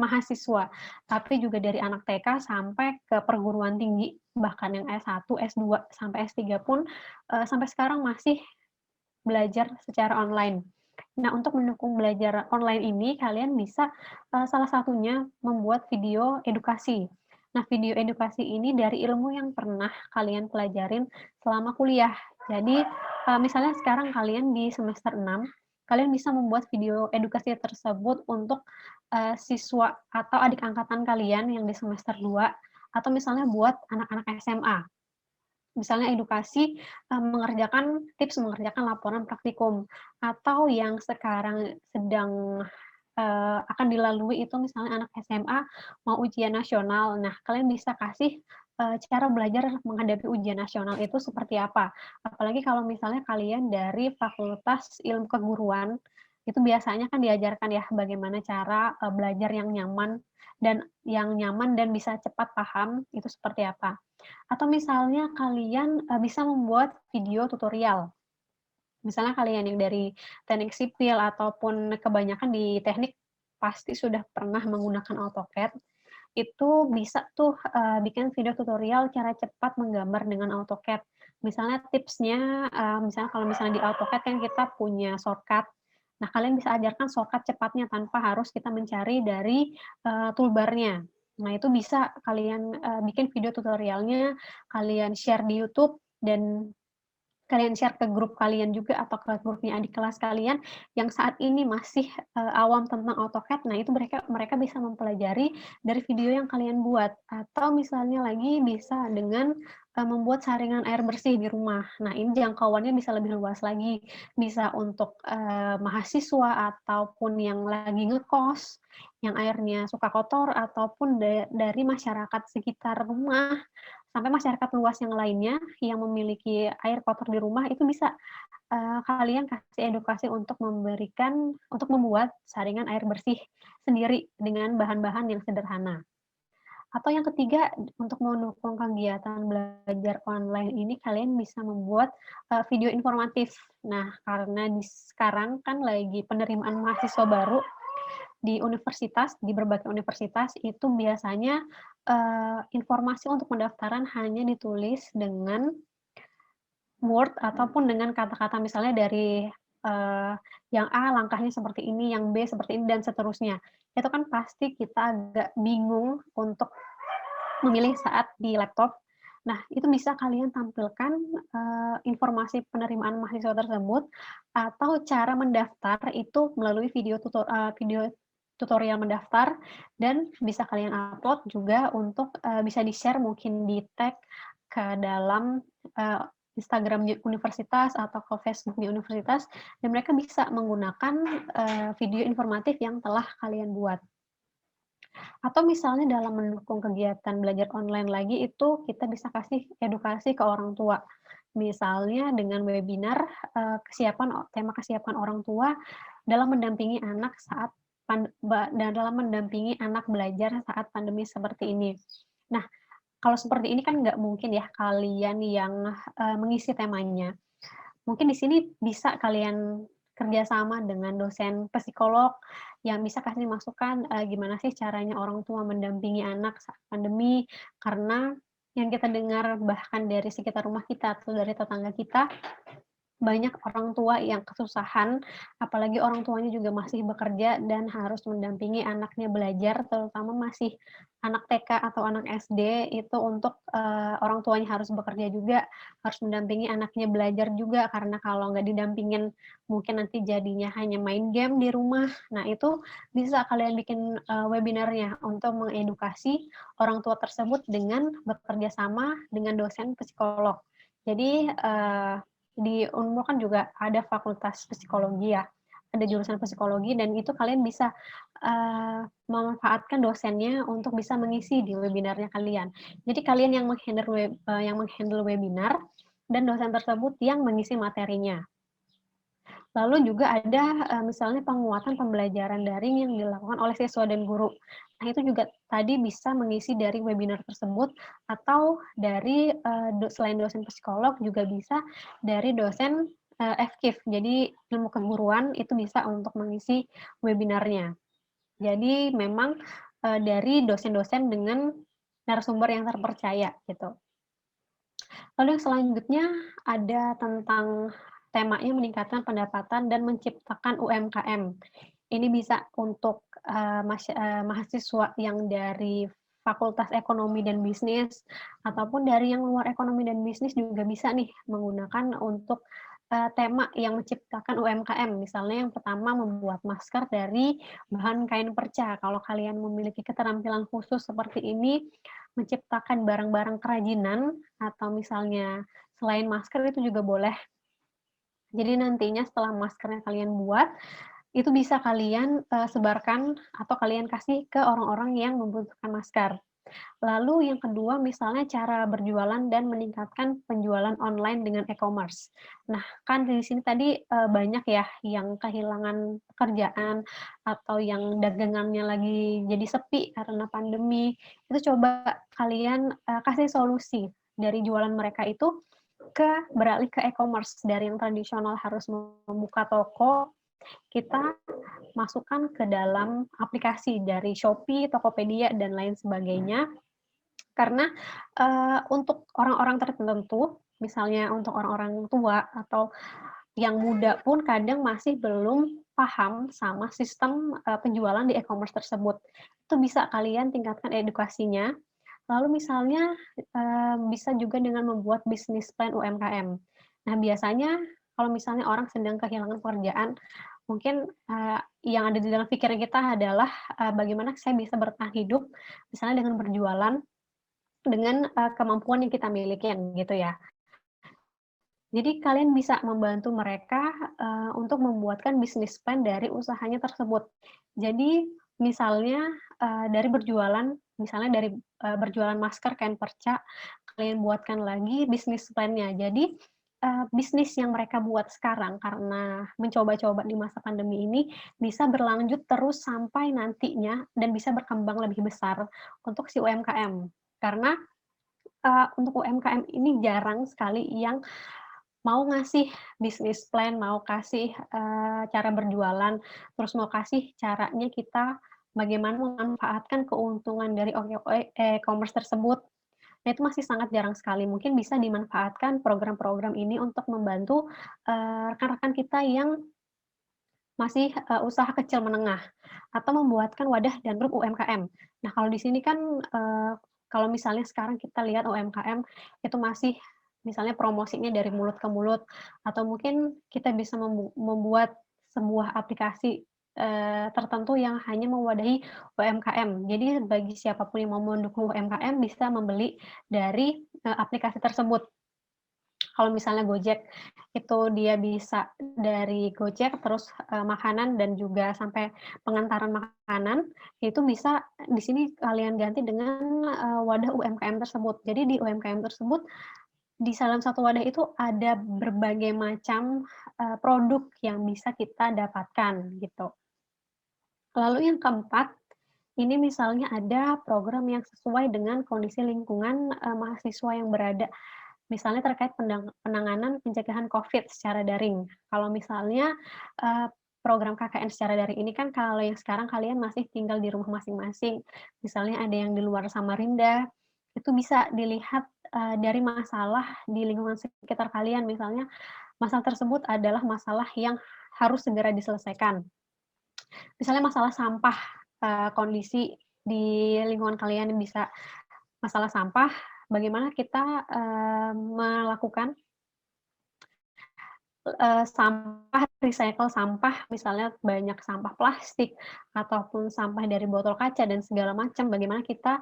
mahasiswa, tapi juga dari anak TK sampai ke perguruan tinggi, bahkan yang S1, S2, sampai S3 pun sampai sekarang masih belajar secara online. Nah, untuk mendukung belajar online ini, kalian bisa salah satunya membuat video edukasi. Nah, video edukasi ini dari ilmu yang pernah kalian pelajarin selama kuliah. Jadi, misalnya sekarang kalian di semester 6, kalian bisa membuat video edukasi tersebut untuk siswa atau adik angkatan kalian yang di semester 2, atau misalnya buat anak-anak SMA. Misalnya edukasi mengerjakan laporan praktikum, atau yang sekarang sedang akan dilalui itu misalnya anak SMA mau ujian nasional. Nah, kalian bisa kasih cara belajar menghadapi ujian nasional itu seperti apa. Apalagi kalau misalnya kalian dari Fakultas Ilmu Keguruan, itu biasanya kan diajarkan ya bagaimana cara belajar yang nyaman dan bisa cepat paham itu seperti apa. Atau misalnya kalian bisa membuat video tutorial. Misalnya kalian yang dari teknik sipil ataupun kebanyakan di teknik pasti sudah pernah menggunakan AutoCAD, itu bisa tuh bikin video tutorial cara cepat menggambar dengan AutoCAD. Misalnya tipsnya, misalnya kalau misalnya di AutoCAD kan kita punya shortcut. Nah, kalian bisa ajarkan shortcut cepatnya tanpa harus kita mencari dari toolbar-nya. Nah, itu bisa kalian bikin video tutorialnya, kalian share di YouTube, dan kalian share ke grup kalian juga atau ke grupnya adik kelas kalian yang saat ini masih awam tentang AutoCAD. Nah, itu mereka bisa mempelajari dari video yang kalian buat. Atau misalnya lagi bisa dengan membuat saringan air bersih di rumah. Nah, ini jangkauannya bisa lebih luas lagi, bisa untuk mahasiswa ataupun yang lagi ngekos, yang airnya suka kotor, ataupun dari masyarakat sekitar rumah, sampai masyarakat luas yang lainnya yang memiliki air kotor di rumah, itu bisa kalian kasih edukasi untuk membuat saringan air bersih sendiri dengan bahan-bahan yang sederhana. Atau yang ketiga, untuk mendukung kegiatan belajar online ini, kalian bisa membuat video informatif. Nah, karena sekarang kan lagi penerimaan mahasiswa baru di universitas, di berbagai universitas, itu biasanya informasi untuk pendaftaran hanya ditulis dengan Word ataupun dengan kata-kata misalnya dari yang A langkahnya seperti ini, yang B seperti ini, dan seterusnya. Itu kan pasti kita agak bingung untuk memilih saat di laptop. Nah, itu bisa kalian tampilkan informasi penerimaan mahasiswa tersebut atau cara mendaftar itu melalui video tutorial mendaftar, dan bisa kalian upload juga untuk bisa di-share, mungkin di-tag ke dalam Instagram universitas atau ke Facebook di universitas, dan mereka bisa menggunakan video informatif yang telah kalian buat. Atau misalnya dalam mendukung kegiatan belajar online lagi, itu kita bisa kasih edukasi ke orang tua. Misalnya dengan webinar tema kesiapan orang tua dalam mendampingi anak dalam mendampingi anak belajar saat pandemi seperti ini. Nah, kalau seperti ini kan nggak mungkin ya kalian yang mengisi temanya. Mungkin di sini bisa kalian kerjasama dengan dosen psikolog yang bisa kasih masukan gimana sih caranya orang tua mendampingi anak saat pandemi, karena yang kita dengar bahkan dari sekitar rumah kita atau dari tetangga kita, banyak orang tua yang kesusahan, apalagi orang tuanya juga masih bekerja dan harus mendampingi anaknya belajar, terutama masih anak TK atau anak SD, itu untuk orang tuanya harus bekerja juga, harus mendampingi anaknya belajar juga, karena kalau nggak didampingin mungkin nanti jadinya hanya main game di rumah. Nah, itu bisa kalian bikin webinarnya untuk mengedukasi orang tua tersebut dengan bekerja sama dengan dosen psikolog. Jadi, di Unmul kan juga ada fakultas psikologi ya, ada jurusan psikologi, dan itu kalian bisa memanfaatkan dosennya untuk bisa mengisi di webinarnya kalian. Jadi kalian yang menghandle webinar, dan dosen tersebut yang mengisi materinya. Lalu juga ada misalnya penguatan pembelajaran daring yang dilakukan oleh siswa dan guru. Nah, itu juga tadi bisa mengisi dari webinar tersebut, atau dari selain dosen psikolog juga bisa dari dosen FKIF. Jadi ilmu keguruan itu bisa untuk mengisi webinarnya. Jadi memang dari dosen-dosen dengan narasumber yang terpercaya gitu. Lalu yang selanjutnya ada tentang temanya meningkatkan pendapatan dan menciptakan UMKM. Ini bisa untuk mahasiswa yang dari Fakultas Ekonomi dan Bisnis, ataupun dari yang luar ekonomi dan bisnis juga bisa nih menggunakan untuk tema yang menciptakan UMKM. Misalnya yang pertama, membuat masker dari bahan kain perca. Kalau kalian memiliki keterampilan khusus seperti ini, menciptakan barang-barang kerajinan, atau misalnya selain masker itu juga boleh. Jadi nantinya setelah maskernya kalian buat, itu bisa kalian sebarkan atau kalian kasih ke orang-orang yang membutuhkan masker. Lalu yang kedua, misalnya cara berjualan dan meningkatkan penjualan online dengan e-commerce. Nah, kan di sini tadi banyak ya yang kehilangan pekerjaan atau yang dagangannya lagi jadi sepi karena pandemi. Itu coba kalian kasih solusi dari jualan mereka itu beralih ke e-commerce. Dari yang tradisional harus membuka toko, kita masukkan ke dalam aplikasi dari Shopee, Tokopedia, dan lain sebagainya. Karena untuk orang-orang tertentu, misalnya untuk orang-orang tua atau yang muda pun kadang masih belum paham sama sistem penjualan di e-commerce tersebut. Itu bisa kalian tingkatkan edukasinya. Lalu misalnya bisa juga dengan membuat bisnis plan UMKM. Nah, biasanya kalau misalnya orang sedang kehilangan pekerjaan, mungkin yang ada di dalam pikiran kita adalah bagaimana saya bisa bertahan hidup, misalnya dengan berjualan. dengan kemampuan yang kita miliki gitu ya. Jadi kalian bisa membantu mereka untuk membuatkan bisnis plan dari usahanya tersebut. Jadi misalnya dari berjualan, misalnya dari berjualan masker kain perca, kalian buatkan lagi bisnis plan-nya. Jadi bisnis yang mereka buat sekarang karena mencoba-coba di masa pandemi ini bisa berlanjut terus sampai nantinya dan bisa berkembang lebih besar untuk si UMKM. Karena untuk UMKM ini jarang sekali yang mau ngasih bisnis plan, mau kasih cara berjualan, terus mau kasih caranya kita bagaimana memanfaatkan keuntungan dari e-commerce tersebut. Nah, itu masih sangat jarang sekali. Mungkin bisa dimanfaatkan program-program ini untuk membantu rekan-rekan kita yang masih usaha kecil menengah atau membuatkan wadah dan grup UMKM. Nah, kalau di sini kan kalau misalnya sekarang kita lihat UMKM itu masih misalnya promosinya dari mulut ke mulut atau mungkin kita bisa membuat sebuah aplikasi tertentu yang hanya mewadahi UMKM. Jadi bagi siapapun yang mau mendukung UMKM bisa membeli dari aplikasi tersebut. Kalau misalnya Gojek itu dia bisa dari Gojek terus makanan dan juga sampai pengantaran makanan itu bisa di sini kalian ganti dengan wadah UMKM tersebut. Jadi di UMKM tersebut di dalam satu wadah itu ada berbagai macam produk yang bisa kita dapatkan gitu. Lalu yang keempat, ini misalnya ada program yang sesuai dengan kondisi lingkungan mahasiswa yang berada. Misalnya terkait penanganan pencegahan COVID secara daring. Kalau misalnya program KKN secara daring ini kan kalau yang sekarang kalian masih tinggal di rumah masing-masing, misalnya ada yang di luar Samarinda, itu bisa dilihat dari masalah di lingkungan sekitar kalian. Misalnya masalah tersebut adalah masalah yang harus segera diselesaikan. Misalnya masalah sampah, kondisi di lingkungan kalian bisa masalah sampah, bagaimana kita melakukan sampah, recycle sampah, misalnya banyak sampah plastik ataupun sampah dari botol kaca dan segala macam, bagaimana kita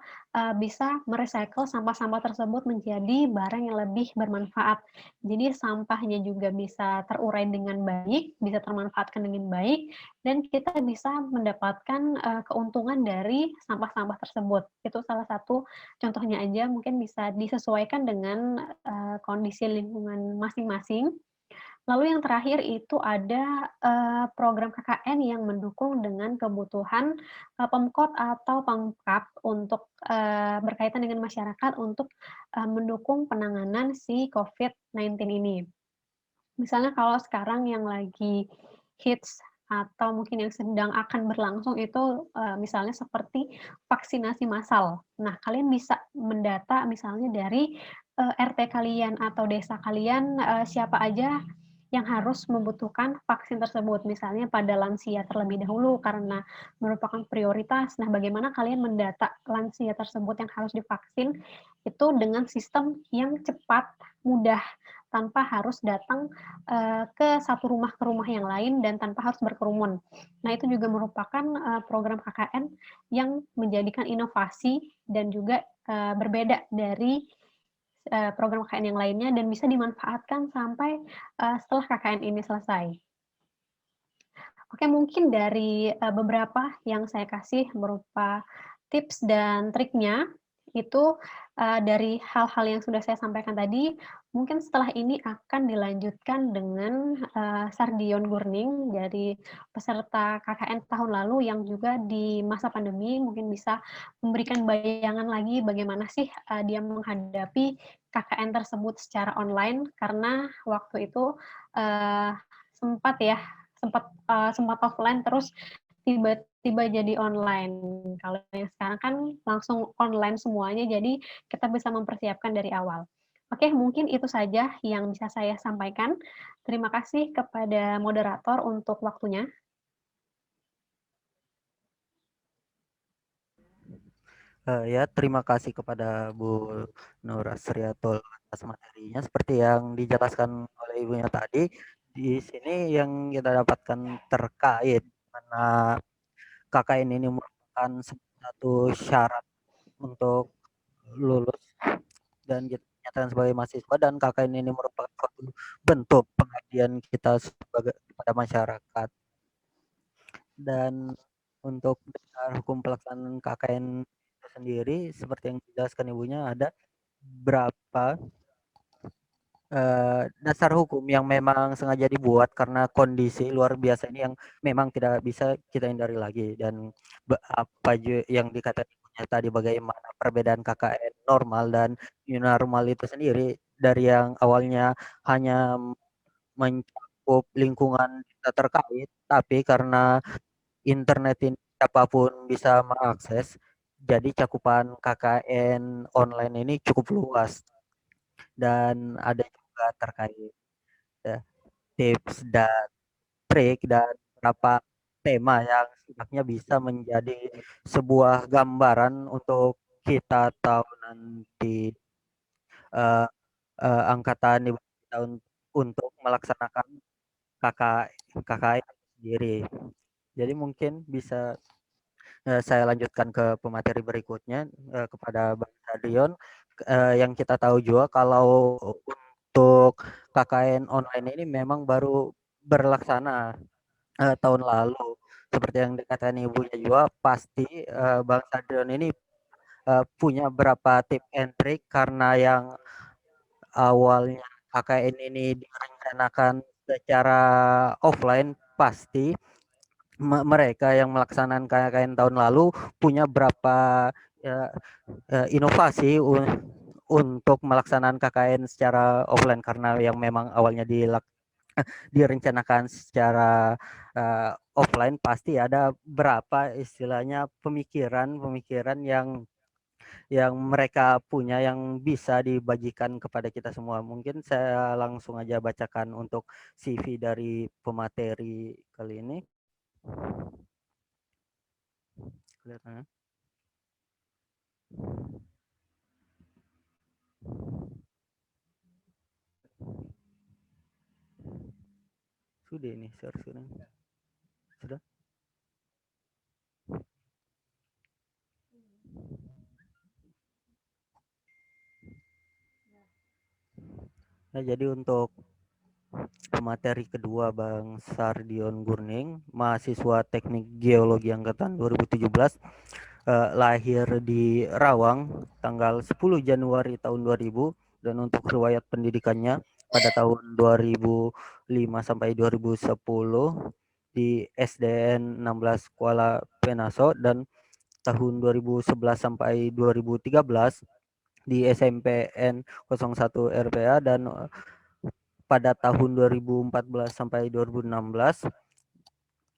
bisa merecycle sampah-sampah tersebut menjadi barang yang lebih bermanfaat. Jadi sampahnya juga bisa terurai dengan baik, bisa termanfaatkan dengan baik, dan kita bisa mendapatkan keuntungan dari sampah-sampah tersebut. Itu salah satu contohnya aja, mungkin bisa disesuaikan dengan kondisi lingkungan masing-masing. Lalu yang terakhir itu ada program KKN yang mendukung dengan kebutuhan Pemkot atau Pemkap untuk berkaitan dengan masyarakat untuk mendukung penanganan si COVID-19 ini. Misalnya kalau sekarang yang lagi hits atau mungkin yang sedang akan berlangsung itu misalnya seperti vaksinasi massal. Nah, kalian bisa mendata misalnya dari RT kalian atau desa kalian siapa aja yang harus membutuhkan vaksin tersebut. Misalnya pada lansia terlebih dahulu karena merupakan prioritas. Nah, bagaimana kalian mendata lansia tersebut yang harus divaksin itu dengan sistem yang cepat, mudah, tanpa harus datang ke satu rumah ke rumah yang lain dan tanpa harus berkerumun. Nah, itu juga merupakan program KKN yang menjadikan inovasi dan juga berbeda dari program KKN yang lainnya dan bisa dimanfaatkan sampai setelah KKN ini selesai. Oke, mungkin dari beberapa yang saya kasih berupa tips dan triknya, itu dari hal-hal yang sudah saya sampaikan tadi, mungkin setelah ini akan dilanjutkan dengan Sardion Gurning dari peserta KKN tahun lalu yang juga di masa pandemi mungkin bisa memberikan bayangan lagi bagaimana sih dia menghadapi KKN tersebut secara online karena waktu itu sempat offline terus tiba-tiba jadi online. Kalau yang sekarang kan langsung online semuanya, jadi kita bisa mempersiapkan dari awal. Oke, mungkin itu saja yang bisa saya sampaikan. Terima kasih kepada moderator untuk waktunya. Ya, terima kasih kepada Bu Nur Asriatul atas materinya. Seperti yang dijelaskan oleh ibunya tadi, di sini yang kita dapatkan terkait mana KKN ini merupakan satu syarat untuk lulus dan kita nyatakan sebagai mahasiswa, dan KKN ini merupakan suatu bentuk pengabdian kita sebagai kepada masyarakat. Dan untuk dasar hukum pelaksanaan KKN itu sendiri, seperti yang dijelaskan ibunya, ada berapa dasar hukum yang memang sengaja dibuat karena kondisi luar biasa ini yang memang tidak bisa kita hindari lagi. Dan yang dikatakan ibunya tadi, bagaimana perbedaan KKN normal dan new normal itu sendiri, dari yang awalnya hanya mencakup lingkungan kita terkait, tapi karena internet ini siapapun bisa mengakses, jadi cakupan KKN online ini cukup luas. Dan ada juga terkait tips dan trik dan beberapa tema yang setidaknya bisa menjadi sebuah gambaran untuk kita tahu nanti uh, angkatan di tahun untuk melaksanakan KKN sendiri. Jadi mungkin bisa saya lanjutkan ke pemateri berikutnya, kepada Bang Hadrian. Yang kita tahu juga kalau untuk KKN online ini memang baru berlaksana tahun lalu. Seperti yang dikatakan ibunya juga, pasti Bang Hadrian ini punya berapa tip and trick, karena yang awalnya KKN ini direncanakan secara offline, pasti mereka yang melaksanakan KKN tahun lalu punya berapa inovasi untuk melaksanakan KKN secara offline, karena yang memang awalnya direncanakan secara offline, pasti ada berapa istilahnya pemikiran yang mereka punya yang bisa dibagikan kepada kita semua. Mungkin saya langsung aja bacakan untuk CV dari pemateri kali ini. Kelihatan. Sudah ini sudah. Nah, jadi untuk pemateri kedua, Bang Sardion Gurning, mahasiswa Teknik Geologi angkatan 2017, lahir di Rawang tanggal 10 Januari tahun 2000, dan untuk riwayat pendidikannya pada tahun 2005 sampai 2010 di SDN 16 Kuala Penaso, dan tahun 2011 sampai 2013 di SMPN 01 RPA, dan pada tahun 2014 sampai 2016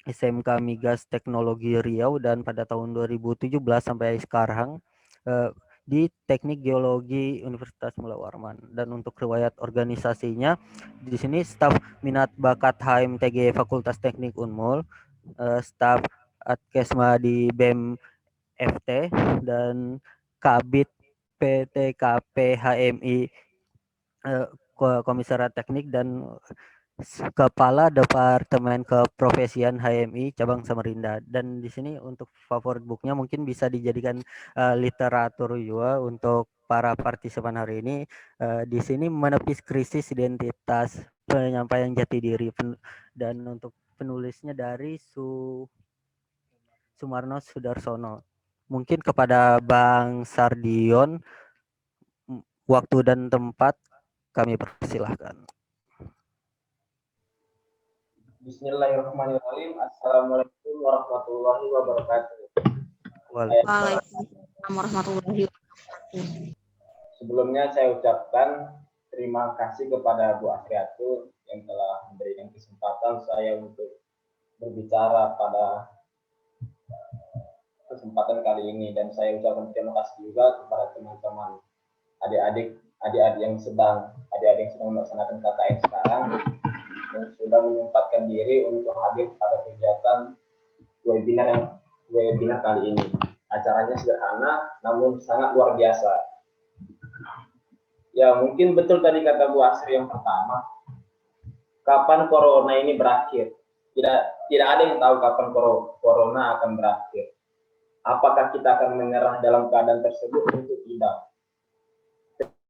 SMK Migas Teknologi Riau, dan pada tahun 2017 sampai sekarang di Teknik Geologi Universitas Mula Warman. Dan untuk riwayat organisasinya, di sini staf minat bakat HMTG Fakultas Teknik Unmul, staf Adkesma di BEM FT, dan Kabit PTKP HMI Komisariat Teknik, dan Kepala Departemen Keprofesian HMI Cabang Samarinda. Dan di sini untuk favorit booknya mungkin bisa dijadikan literatur juga untuk para partisipan hari ini. Di sini menepis krisis identitas, penyampaian jati diri, dan untuk penulisnya dari Sumarno Sudarsono. Mungkin kepada Bang Sardion, waktu dan tempat kami persilahkan. Bismillahirrahmanirrahim. Assalamualaikum warahmatullahi wabarakatuh. Waalaikumsalam warahmatullahi wabarakatuh. Sebelumnya saya ucapkan terima kasih kepada Bu Afriatu yang telah memberikan kesempatan saya untuk berbicara pada kesempatan kali ini, dan saya ucapkan terima kasih juga kepada teman-teman adik-adik yang sedang melaksanakan KKN sekarang, yang sudah menyempatkan diri untuk hadir pada kegiatan webinar kali ini. Acaranya sederhana namun sangat luar biasa. Ya, mungkin betul tadi kata Bu Asri yang pertama, kapan corona ini berakhir? Tidak ada yang tahu kapan corona akan berakhir. Apakah kita akan menyerah dalam keadaan tersebut? Tentu tidak.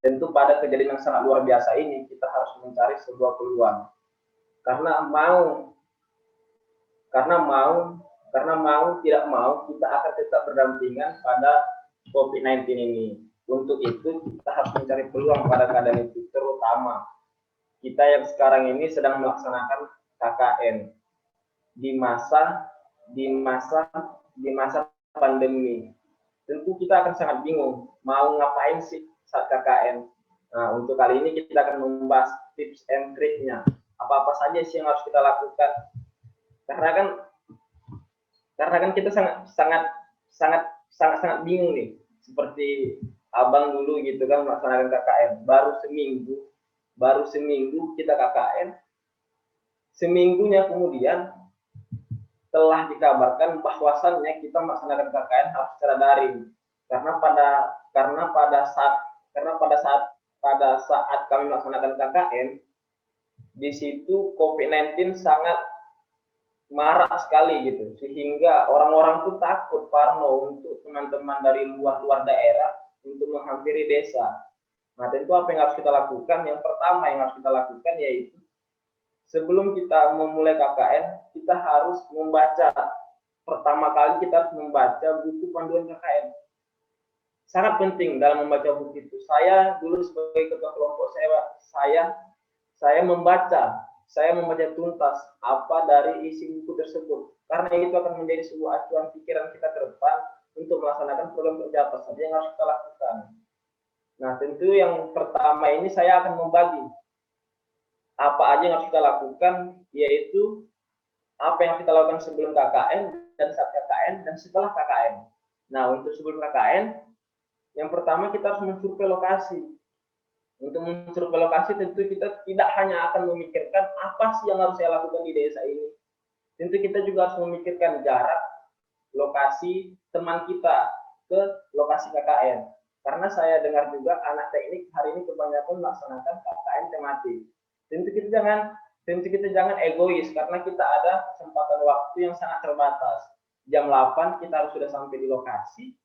Tentu pada kejadian yang sangat luar biasa ini kita harus mencari sebuah peluang. Karena mau tidak mau kita akan tetap berdampingan pada COVID-19 ini. Untuk itu kita harus mencari peluang pada keadaan itu, terutama kita yang sekarang ini sedang melaksanakan KKN di masa pandemi. Tentu kita akan sangat bingung mau ngapain sih saat KKN. Nah, untuk kali ini kita akan membahas tips and triknya. Apa-apa saja sih yang harus kita lakukan? Karena kan kita sangat bingung nih. Seperti abang dulu gitu kan melaksanakan KKN. Baru seminggu kita KKN. Seminggunya kemudian telah dikabarkan bahwasannya kita melaksanakan KKN harus secara daring. Karena pada saat kami melaksanakan KKN, di situ COVID-19 sangat marak sekali gitu, sehingga orang-orang tuh takut, parno untuk teman-teman dari luar daerah untuk menghampiri desa. Nah, tentu apa yang harus kita lakukan? Yang pertama yang harus kita lakukan yaitu sebelum kita memulai KKN, kita harus membaca. Pertama kali kita harus membaca buku panduan KKN. Sangat penting dalam membaca buku itu. Saya dulu sebagai ketua kelompok saya membaca tuntas apa dari isi buku tersebut. Karena itu akan menjadi sebuah acuan pikiran kita ke depan untuk melaksanakan program kerja apa saja yang harus kita lakukan. Nah, tentu yang pertama ini saya akan membagi apa aja yang harus kita lakukan, yaitu apa yang harus kita lakukan sebelum KKN dan saat KKN dan setelah KKN. Nah, untuk sebelum KKN, yang pertama kita harus mensurvei lokasi. Untuk mensurvei lokasi tentu kita tidak hanya akan memikirkan apa sih yang harus saya lakukan di desa ini. Tentu kita juga harus memikirkan jarak, lokasi teman kita ke lokasi KKN. Karena saya dengar juga anak teknik hari ini kebanyakan melaksanakan KKN tematik. Tentu kita jangan egois karena kita ada kesempatan waktu yang sangat terbatas. Jam 8 kita harus sudah sampai di lokasi.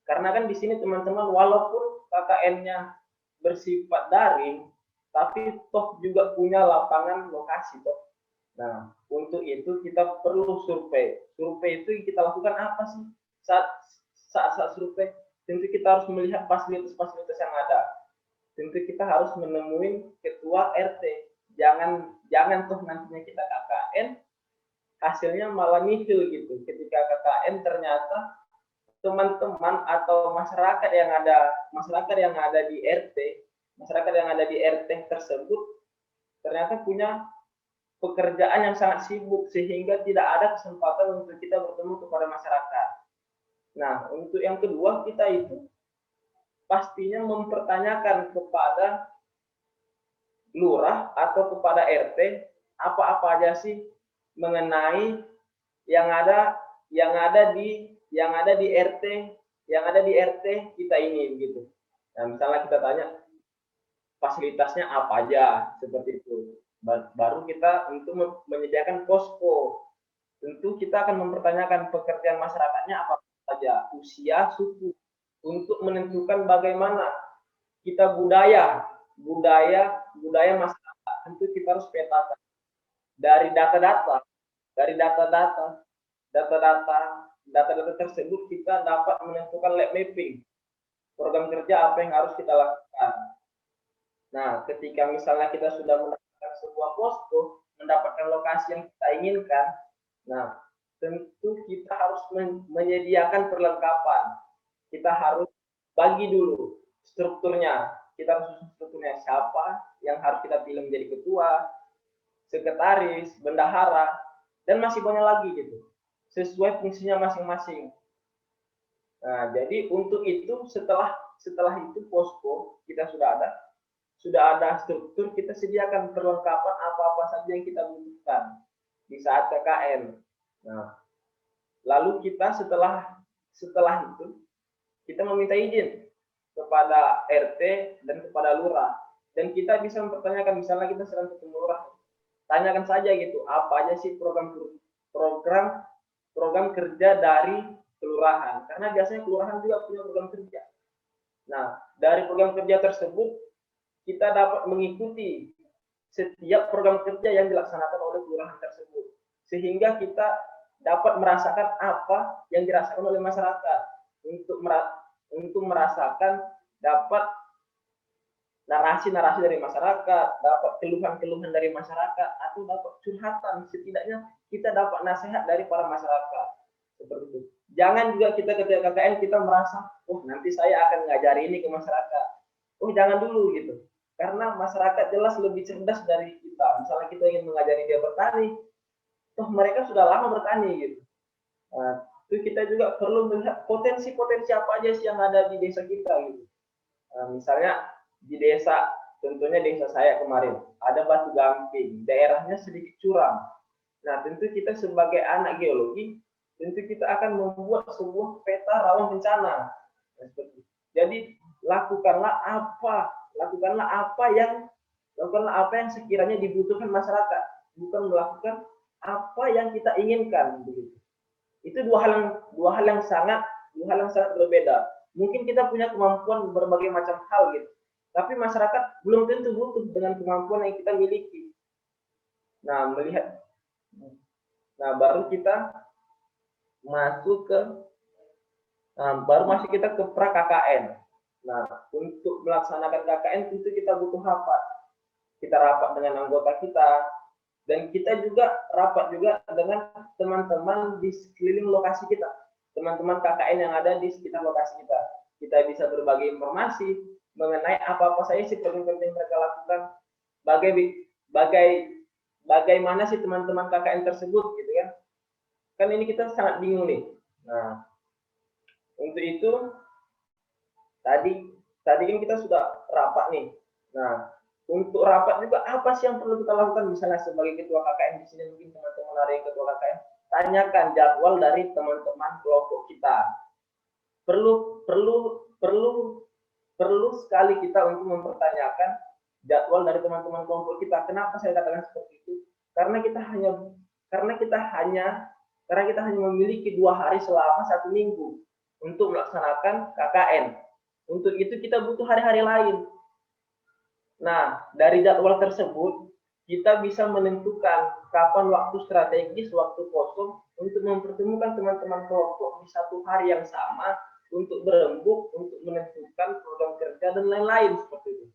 Karena kan di sini teman-teman walaupun KKN-nya bersifat daring, tapi toh juga punya lapangan lokasi toh. Nah, untuk itu kita perlu survei. Survei itu kita lakukan apa sih? Saat survei, tentu kita harus melihat fasilitas-fasilitas yang ada. Tentu kita harus menemui ketua RT. Jangan toh nantinya kita KKN hasilnya malah nihil gitu. Ketika KKN ternyata teman-teman atau masyarakat yang ada di RT tersebut ternyata punya pekerjaan yang sangat sibuk sehingga tidak ada kesempatan untuk kita bertemu kepada masyarakat. Nah, untuk yang kedua kita itu pastinya mempertanyakan kepada lurah atau kepada RT apa-apa aja sih mengenai yang ada di RT kita ini gitu. Nah, misalnya kita tanya fasilitasnya apa aja seperti itu. Baru kita untuk menyediakan posko. Tentu kita akan mempertanyakan pekerjaan masyarakatnya apa saja, usia, suku, untuk menentukan bagaimana kita budaya masyarakat. Tentu kita harus petakan dari data-data tersebut kita dapat menentukan lab mapping program kerja apa yang harus kita lakukan. Nah, ketika misalnya kita sudah mendapatkan sebuah posko, mendapatkan lokasi yang kita inginkan, nah tentu kita harus menyediakan perlengkapan. Kita harus bagi dulu strukturnya. Kita harus susun strukturnya, siapa yang harus kita pilih menjadi ketua, sekretaris, bendahara, dan masih banyak lagi gitu. Sesuai fungsinya masing-masing. Nah, jadi untuk itu setelah itu posko kita sudah ada struktur, kita sediakan perlengkapan apa-apa saja yang kita butuhkan di saat KKN. Nah, lalu kita setelah itu kita meminta izin kepada RT dan kepada lurah, dan kita bisa mempertanyakan, misalnya kita sedang ketemu lurah, tanyakan saja gitu, apa aja sih program kerja dari kelurahan, karena biasanya kelurahan juga punya program kerja. Nah, dari program kerja tersebut kita dapat mengikuti setiap program kerja yang dilaksanakan oleh kelurahan tersebut, sehingga kita dapat merasakan apa yang dirasakan oleh masyarakat, untuk merasakan dapat narasi-narasi dari masyarakat, dapat keluhan-keluhan dari masyarakat, atau dapat curhatan, setidaknya kita dapat nasihat dari para masyarakat. Seperti itu. Jangan juga kita ketika KKN kita merasa, oh nanti saya akan ngajari ini ke masyarakat. Oh jangan dulu gitu. Karena masyarakat jelas lebih cerdas dari kita. Misalnya kita ingin mengajari dia bertani, toh mereka sudah lama bertani gitu. Nah, itu kita juga perlu melihat potensi-potensi apa aja sih yang ada di desa kita gitu. Nah, misalnya di desa, contohnya desa saya kemarin, ada batu gamping, daerahnya sedikit curam. Nah, tentu kita sebagai anak geologi, tentu kita akan membuat sebuah peta rawan bencana. Nah, jadi lakukanlah apa yang sekiranya dibutuhkan masyarakat, bukan melakukan apa yang kita inginkan begitu. Itu dua hal yang sangat berbeda. Mungkin kita punya kemampuan berbagai macam hal gitu, tapi masyarakat belum tentu butuh dengan kemampuan yang kita miliki. Nah, baru kita masuk ke pra KKN. Nah, untuk melaksanakan KKN tentu kita butuh rapat. Kita rapat dengan anggota kita, dan kita juga rapat juga dengan teman-teman di sekeliling lokasi kita, teman-teman KKN yang ada di sekitar lokasi kita. Kita bisa berbagi informasi mengenai apa-apa saja sih penting-penting mereka lakukan, bagaimana sih teman-teman KKN tersebut gitu ya. Kan ini kita sangat bingung nih. Nah, untuk itu tadi kan kita sudah rapat nih. Nah, untuk rapat juga apa sih yang perlu kita lakukan? Misalnya sebagai ketua KKN di sini, mungkin teman-teman ada yang ketua KKN, tanyakan jadwal dari teman-teman kelompok kita. Perlu sekali kita untuk mempertanyakan jadwal dari teman-teman kelompok kita. Kenapa saya katakan seperti itu? Karena kita hanya memiliki 2 hari selama 1 minggu untuk melaksanakan KKN. Untuk itu kita butuh hari-hari lain. Nah, dari jadwal tersebut, kita bisa menentukan kapan waktu strategis, waktu kosong, untuk mempertemukan teman-teman kelompok di 1 hari yang sama, untuk berembuk, untuk menentukan program kerja, dan lain-lain seperti itu.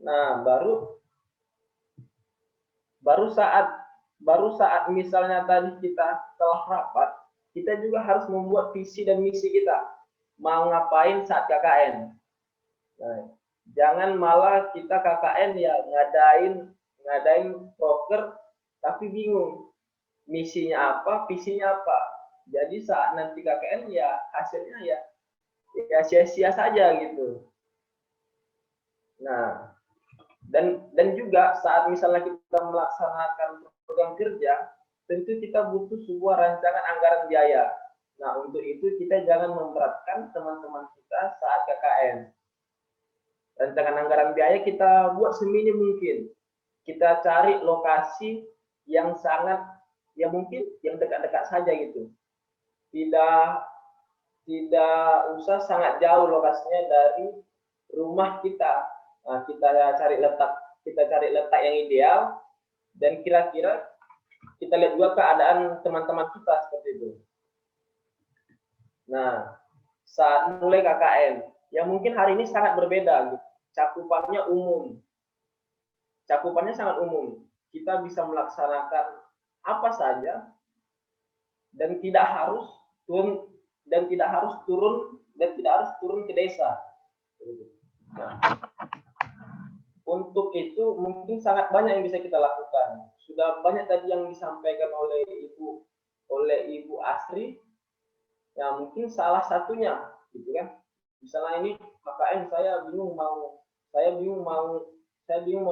Nah, baru saat misalnya tadi kita telah rapat, kita juga harus membuat visi dan misi kita. Mau ngapain saat KKN. Nah, jangan malah kita KKN ya ngadain proker tapi bingung misinya apa, visinya apa. Jadi saat nanti KKN ya hasilnya ya sia-sia saja gitu. Nah, dan juga saat misalnya kita melaksanakan program kerja, tentu kita butuh sebuah rancangan anggaran biaya. Nah, untuk itu kita jangan memberatkan teman-teman kita saat KKN. Rancangan anggaran biaya kita buat seminim mungkin. Kita cari lokasi yang mungkin yang dekat-dekat saja gitu. Tidak usah sangat jauh lokasinya dari rumah kita. Nah, kita cari letak yang ideal, dan kira-kira kita lihat juga keadaan teman-teman kita seperti itu. Nah, saat mulai KKN, yang mungkin hari ini sangat berbeda gitu. Cakupannya sangat umum. Kita bisa melaksanakan apa saja, dan tidak harus turun ke desa. Nah, untuk itu mungkin sangat banyak yang bisa kita lakukan. Sudah banyak tadi yang disampaikan oleh Ibu Asri. Ya, mungkin salah satunya gitu kan. Misalnya ini KKN saya bingung mau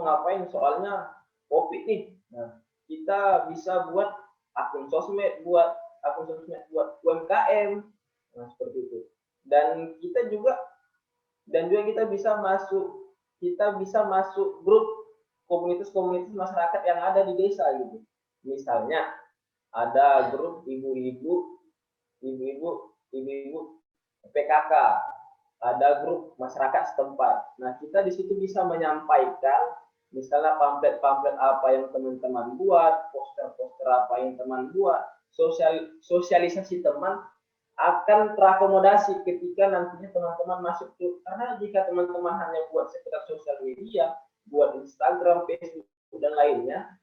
ngapain soalnya Covid nih. Nah, kita bisa buat akun sosmed buat UMKM. Nah, seperti itu. Dan juga kita bisa masuk grup komunitas masyarakat yang ada di desa gitu. Misalnya ada grup ibu-ibu PKK. ada grup masyarakat setempat. Nah, kita di situ bisa menyampaikan misalnya pamflet-pamflet apa yang teman-teman buat, poster-poster apa yang teman buat, sosialisasi teman akan terakomodasi ketika nantinya teman-teman masuk ke, karena jika teman-teman hanya buat sekedar sosial media, buat Instagram, Facebook, dan lainnya,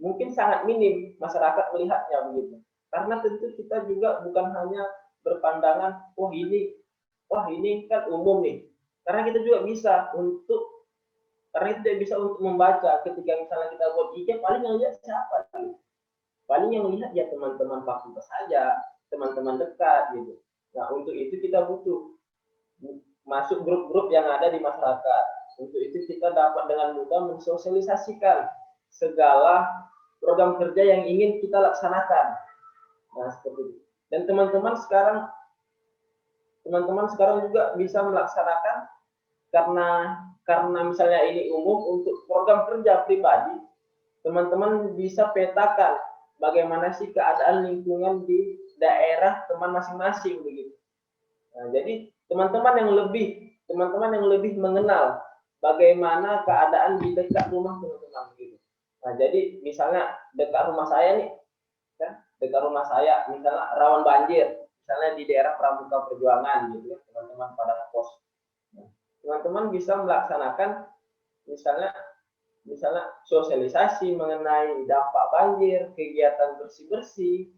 mungkin sangat minim masyarakat melihatnya begitu. Karena tentu kita juga bukan hanya berpandangan, wah ini kan umum nih. Karena kita juga bisa untuk, karena kita bisa untuk membaca ketika misalnya kita buat IG, paling yang lihat siapa? Paling yang lihat ya teman-teman fakultas saja, teman-teman dekat gitu. Nah, untuk itu kita butuh masuk grup-grup yang ada di masyarakat. Untuk itu kita dapat dengan mudah mensosialisasikan segala program kerja yang ingin kita laksanakan. Nah, seperti itu. Dan teman-teman sekarang juga bisa melaksanakan karena misalnya ini umum untuk program kerja pribadi, teman-teman bisa petakan bagaimana sih keadaan lingkungan di daerah teman masing-masing begitu. Nah, jadi teman-teman yang lebih mengenal bagaimana keadaan di dekat rumah teman-teman gitu. Nah, jadi misalnya dekat rumah saya nih, kan? Dekat rumah saya misalnya rawan banjir, misalnya di daerah Pramuka Perjuangan gitu ya, teman-teman pada pos. Nah, teman-teman bisa melaksanakan misalnya sosialisasi mengenai dampak banjir, kegiatan bersih-bersih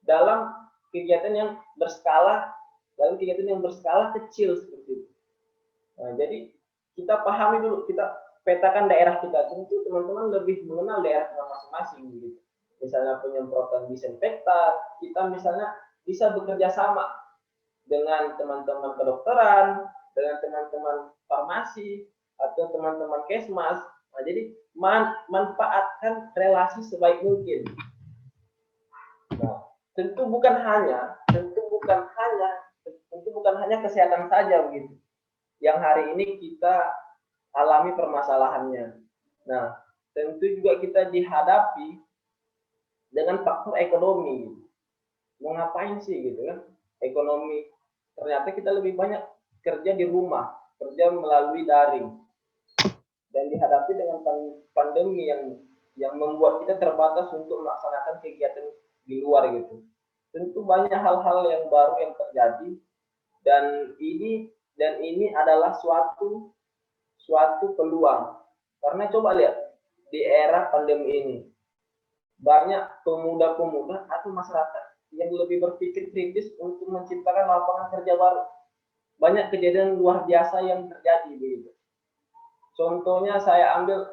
dalam kegiatan yang berskala kecil seperti itu. Nah, jadi kita pahami dulu, kita petakan daerah kita. Tentu teman-teman lebih mengenal daerah masing-masing gitu. Misalnya penyemprotan disinfektan, kita misalnya bisa bekerja sama dengan teman-teman kedokteran, dengan teman-teman farmasi, atau teman-teman kesmas. Nah, jadi manfaatkan relasi sebaik mungkin. Nah, tentu bukan hanya kesehatan saja begitu yang hari ini kita alami permasalahannya. Nah, tentu juga kita dihadapi dengan faktor ekonomi. Mau ngapain sih gitu kan? Ekonomi. Ternyata kita lebih banyak kerja di rumah, kerja melalui daring. Dan dihadapi dengan pandemi yang membuat kita terbatas untuk melaksanakan kegiatan di luar gitu. Tentu banyak hal-hal yang baru yang terjadi dan ini adalah suatu peluang. Karena coba lihat di era pandemi ini banyak pemuda-pemuda atau masyarakat yang lebih berpikir kritis untuk menciptakan lapangan kerja baru. Banyak kejadian luar biasa yang terjadi begitu. Contohnya saya ambil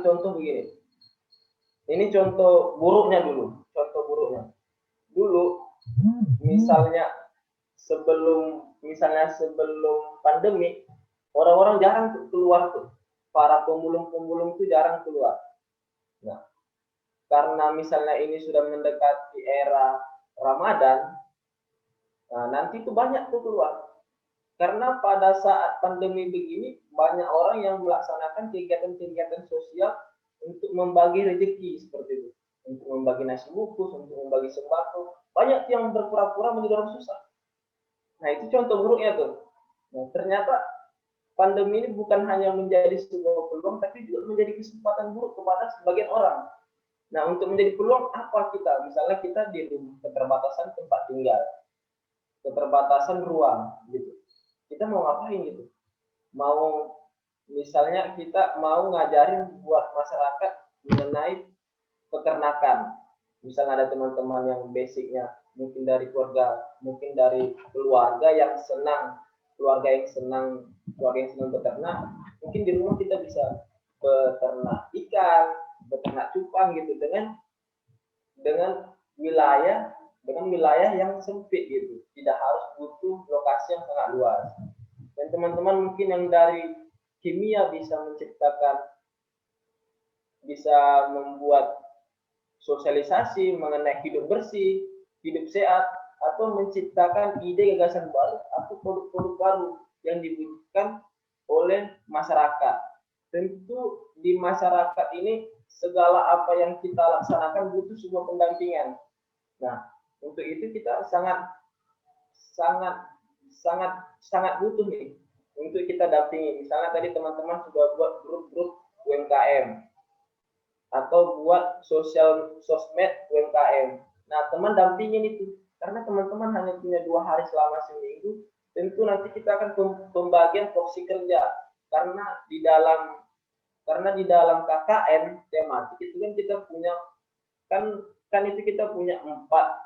contoh begini. Ini contoh buruknya dulu. Dulu misalnya sebelum pandemi, orang-orang jarang keluar tuh. Para pemulung-pemulung itu jarang keluar. Nah, karena misalnya ini sudah mendekati era Ramadan, nah nanti itu banyak tuh keluar. Karena pada saat pandemi begini, banyak orang yang melaksanakan kegiatan-kegiatan sosial untuk membagi rezeki seperti itu. Untuk membagi nasi bungkus, untuk membagi sembako. Banyak yang berpura-pura menjadi orang susah. Nah, itu contoh buruknya tuh. Nah, ternyata pandemi ini bukan hanya menjadi sebuah peluang, tapi juga menjadi kesempatan buruk kepada sebagian orang. Nah, untuk menjadi peluang apa kita? Misalnya kita di rumah, keterbatasan tempat tinggal, keterbatasan ruang, gitu. Kita mau ngapain gitu? Misalnya kita mau ngajarin buat masyarakat mengenai peternakan. Misalnya ada teman-teman yang basicnya mungkin dari keluarga yang senang beternak, mungkin di rumah kita bisa beternak ikan, beternak cupang gitu dengan wilayah yang sempit gitu, tidak harus butuh lokasi yang sangat luas. Dan teman-teman mungkin yang dari kimia bisa membuat sosialisasi mengenai hidup bersih, hidup sehat, atau menciptakan ide gagasan baru atau produk-produk baru yang dibutuhkan oleh masyarakat. Tentu di masyarakat ini segala apa yang kita laksanakan butuh sebuah pendampingan. Nah, untuk itu kita sangat sangat butuh nih untuk kita dampingi. Misalnya tadi teman-teman sudah buat grup-grup UMKM atau buat sosmed UMKM. Nah, teman dampingin itu karena teman-teman hanya punya 2 hari selama seminggu. Tentu nanti kita akan pembagian porsi kerja karena di dalam KKN tematik itu kan kita punya kan itu kita punya empat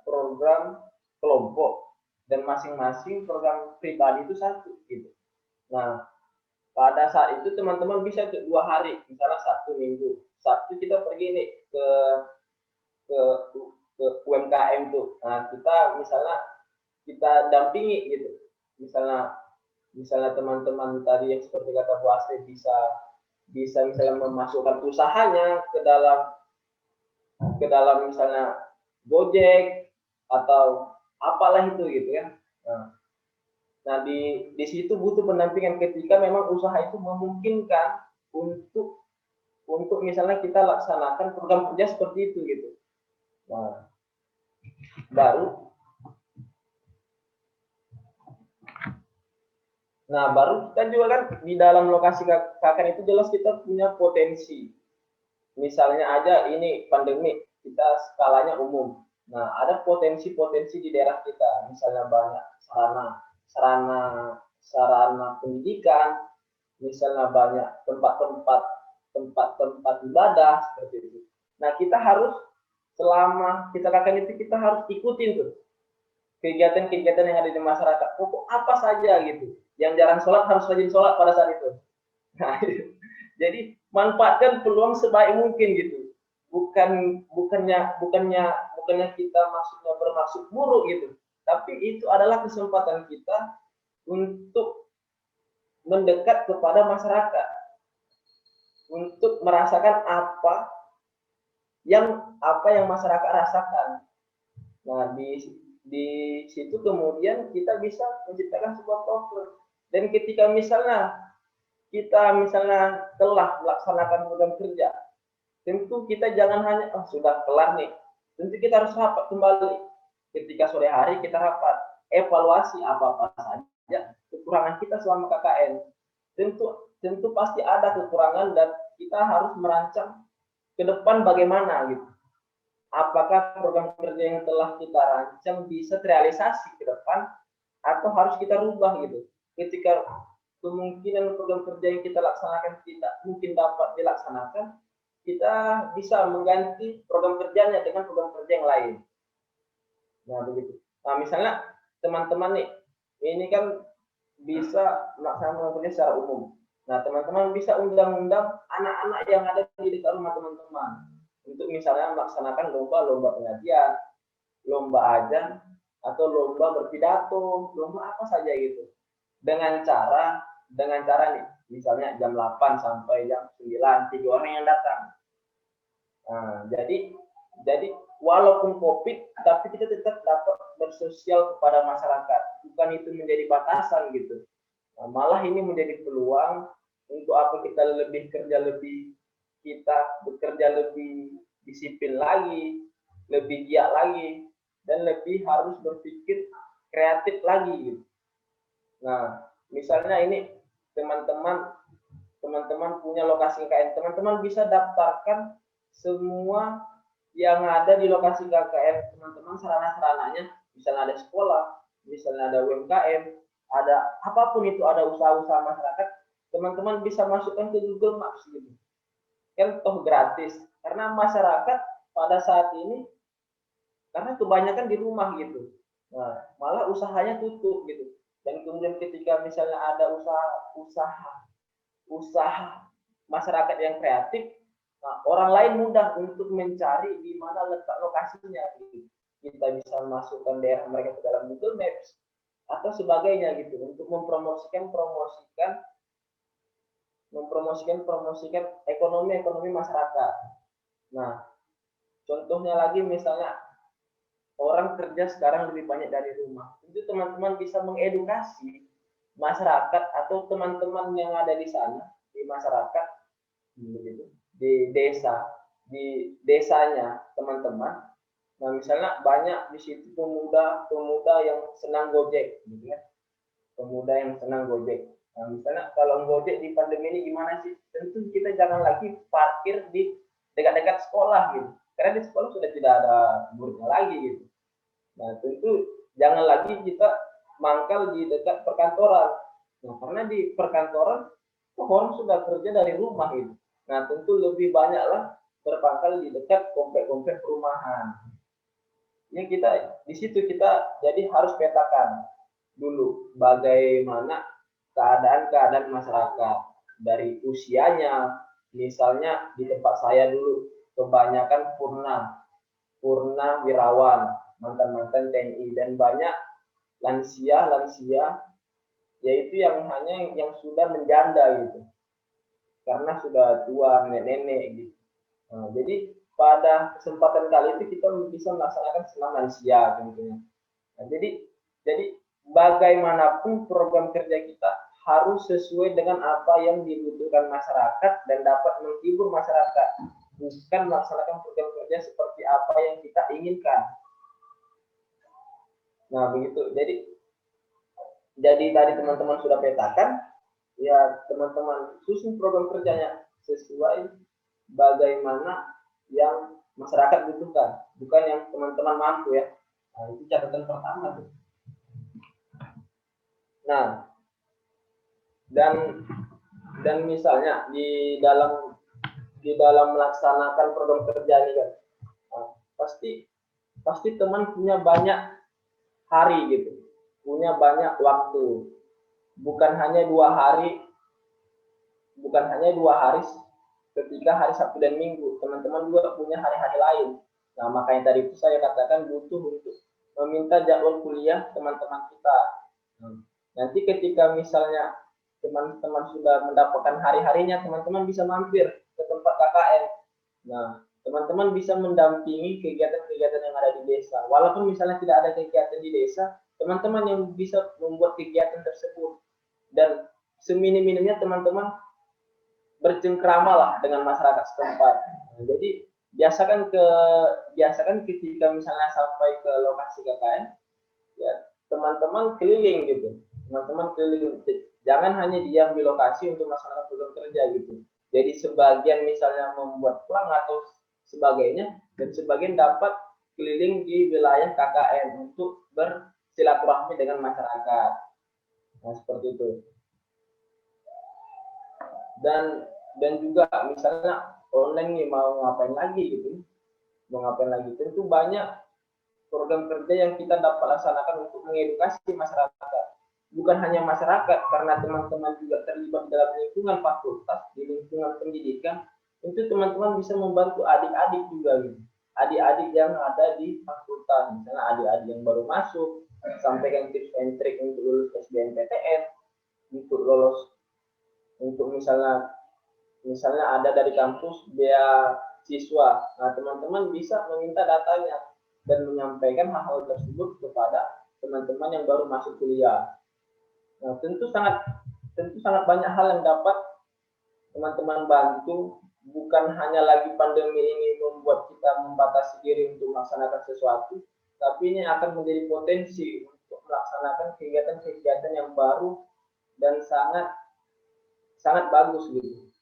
program kelompok dan masing-masing program pribadi itu satu gitu. Nah, pada saat itu teman-teman bisa 2 hari, misalnya Sabtu Minggu. Sabtu kita pergi nih ke UMKM tuh. Nah, kita dampingi gitu. Misalnya teman-teman tadi yang seperti kata Bu Asri bisa misalnya memasukkan usahanya ke dalam misalnya Gojek atau apalah itu gitu ya. Nah di situ butuh pendampingan ketika memang usaha itu memungkinkan untuk misalnya kita laksanakan program kerja seperti itu gitu. Nah, baru kita juga kan di dalam lokasi KKN itu jelas kita punya potensi. Misalnya aja ini pandemi, kita skalanya umum. Nah, ada potensi-potensi di daerah kita, misalnya banyak sarana pendidikan, misalnya banyak tempat-tempat ibadah seperti itu. Nah, kita harus selama kita KKN itu kita harus ikutin tuh kegiatan-kegiatan yang ada di masyarakat. Pokok apa saja gitu. Yang jarang sholat harus rajin sholat pada saat itu. Nah, jadi manfaatkan peluang sebaik mungkin gitu. Bukannya kita maksudnya bermaksud buruk gitu. Tapi itu adalah kesempatan kita untuk mendekat kepada masyarakat. Untuk merasakan apa yang masyarakat rasakan. Nah, di situ kemudian kita bisa menciptakan sebuah program. Dan ketika misalnya kita telah melaksanakan program kerja, tentu kita jangan hanya sudah kelar nih. Tentu kita harus rapat kembali. Ketika sore hari kita rapat, evaluasi apa saja kekurangan kita selama KKN. Tentu pasti ada kekurangan dan kita harus merancang ke depan bagaimana gitu. Apakah program kerja yang telah kita rancang bisa terrealisasi ke depan atau harus kita rubah gitu. Ketika kemungkinan program kerja yang kita laksanakan tidak mungkin dapat dilaksanakan, kita bisa mengganti program kerjanya dengan program kerja yang lain. Nah, begitu. Nah, misalnya teman-teman nih, ini kan bisa melaksanakan program kerja secara umum. Nah, teman-teman bisa undang-undang anak-anak yang ada di dekat rumah teman-teman untuk misalnya melaksanakan lomba pengajian, lomba azan, atau lomba berpidato, lomba apa saja gitu. Dengan cara nih, misalnya jam 8 sampai jam 9, 3 orang yang datang. Nah, jadi walaupun COVID, tapi kita tetap dapat bersosial kepada masyarakat. Bukan itu menjadi batasan gitu. Nah, malah ini menjadi peluang untuk apa kita bekerja lebih disiplin lagi, lebih giat lagi, dan lebih harus berpikir kreatif lagi gitu. Nah, misalnya ini teman-teman punya lokasi KKN, teman-teman bisa daftarkan semua yang ada di lokasi KKN teman-teman, sarana-sarananya, misalnya ada sekolah, misalnya ada UMKM, ada apapun itu, ada usaha-usaha masyarakat, teman-teman bisa masukkan ke Google Maps gitu. Kan toh gratis, karena masyarakat pada saat ini karena kebanyakan di rumah gitu. Nah, malah usahanya tutup gitu. Dan kemudian ketika misalnya ada usaha masyarakat yang kreatif, nah, orang lain mudah untuk mencari di mana letak lokasinya gitu. Kita bisa masukkan daerah mereka ke dalam Google Maps atau sebagainya gitu untuk mempromosikan ekonomi masyarakat. Nah, contohnya lagi misalnya orang kerja sekarang lebih banyak dari rumah. Itu teman-teman bisa mengedukasi masyarakat atau teman-teman yang ada di sana, di masyarakat, begitu, di desanya teman-teman, Nah, misalnya banyak di situ pemuda yang senang Gojek, gitu kan? Pemuda yang senang Gojek. Nah, misalnya kalau Gojek di pandemi ini gimana sih? Tentu kita jangan lagi parkir di dekat-dekat sekolah gitu. Karena di sekolah sudah tidak ada muridnya lagi gitu. Nah, tentu jangan lagi kita mangkal di dekat perkantoran. Nah, karena di perkantoran orang sudah kerja dari rumah gitu. Nah, tentu lebih banyaklah berpangkal di dekat komplek-komplek perumahan. Ini kita di situ kita jadi harus petakan dulu bagaimana keadaan masyarakat dari usianya. Misalnya di tempat saya dulu kebanyakan purna wirawan, mantan-mantan TNI, dan banyak lansia yaitu yang sudah menjanda gitu karena sudah tua, nenek-nenek gitu. Nah, jadi pada kesempatan kali itu kita bisa melaksanakan senam lansia tentunya. Nah, jadi bagaimanapun program kerja kita harus sesuai dengan apa yang dibutuhkan masyarakat dan dapat menghibur masyarakat, bukan melaksanakan program kerja seperti apa yang kita inginkan. Nah, begitu. Jadi tadi teman-teman sudah petakan, ya teman-teman susun program kerjanya sesuai bagaimana yang masyarakat butuhkan, bukan yang teman-teman mampu ya. Nah, itu catatan pertama tuh. Nah, dan misalnya di dalam melaksanakan program kerja ini kan, pasti teman punya banyak hari gitu, punya banyak waktu, bukan hanya 2 hari ketika hari Sabtu dan Minggu, teman-teman juga punya hari-hari lain. Nah, makanya tadi itu saya katakan butuh untuk meminta jadwal kuliah teman-teman kita. Nanti ketika misalnya teman-teman sudah mendapatkan hari-harinya, teman-teman bisa mampir ke tempat KKN. Nah, teman-teman bisa mendampingi kegiatan-kegiatan yang ada di desa. Walaupun misalnya tidak ada kegiatan di desa, teman-teman yang bisa membuat kegiatan tersebut. Dan seminim-minimnya teman-teman bercengkrama lah dengan masyarakat setempat. Nah, jadi biasakan ketika misalnya sampai ke lokasi KKN, ya teman-teman keliling gitu. Teman-teman keliling. Jangan hanya diam di lokasi untuk melaksanakan program kerja gitu. Jadi sebagian misalnya membuat plan atau sebagainya, dan sebagian dapat keliling di wilayah KKN untuk bersilaturahmi dengan masyarakat. Nah, seperti itu. Dan juga misalnya online nih mau ngapain lagi gitu. Tentu banyak program kerja yang kita dapat laksanakan untuk mengedukasi masyarakat. Bukan hanya masyarakat, karena teman-teman juga terlibat dalam lingkungan fakultas, di lingkungan pendidikan, itu teman-teman bisa membantu adik-adik juga gitu. Adik-adik yang ada di fakultas, misalnya adik-adik yang baru masuk, sampaikan tips and trik untuk lulus SBMPTN, untuk misalnya ada dari kampus beasiswa. Nah, teman-teman bisa meminta datanya dan menyampaikan hal-hal tersebut kepada teman-teman yang baru masuk kuliah. Nah, tentu sangat banyak hal yang dapat teman-teman bantu. Bukan hanya lagi pandemi ini membuat kita membatasi diri untuk melaksanakan sesuatu, tapi ini akan menjadi potensi untuk melaksanakan kegiatan-kegiatan yang baru dan sangat bagus gitu.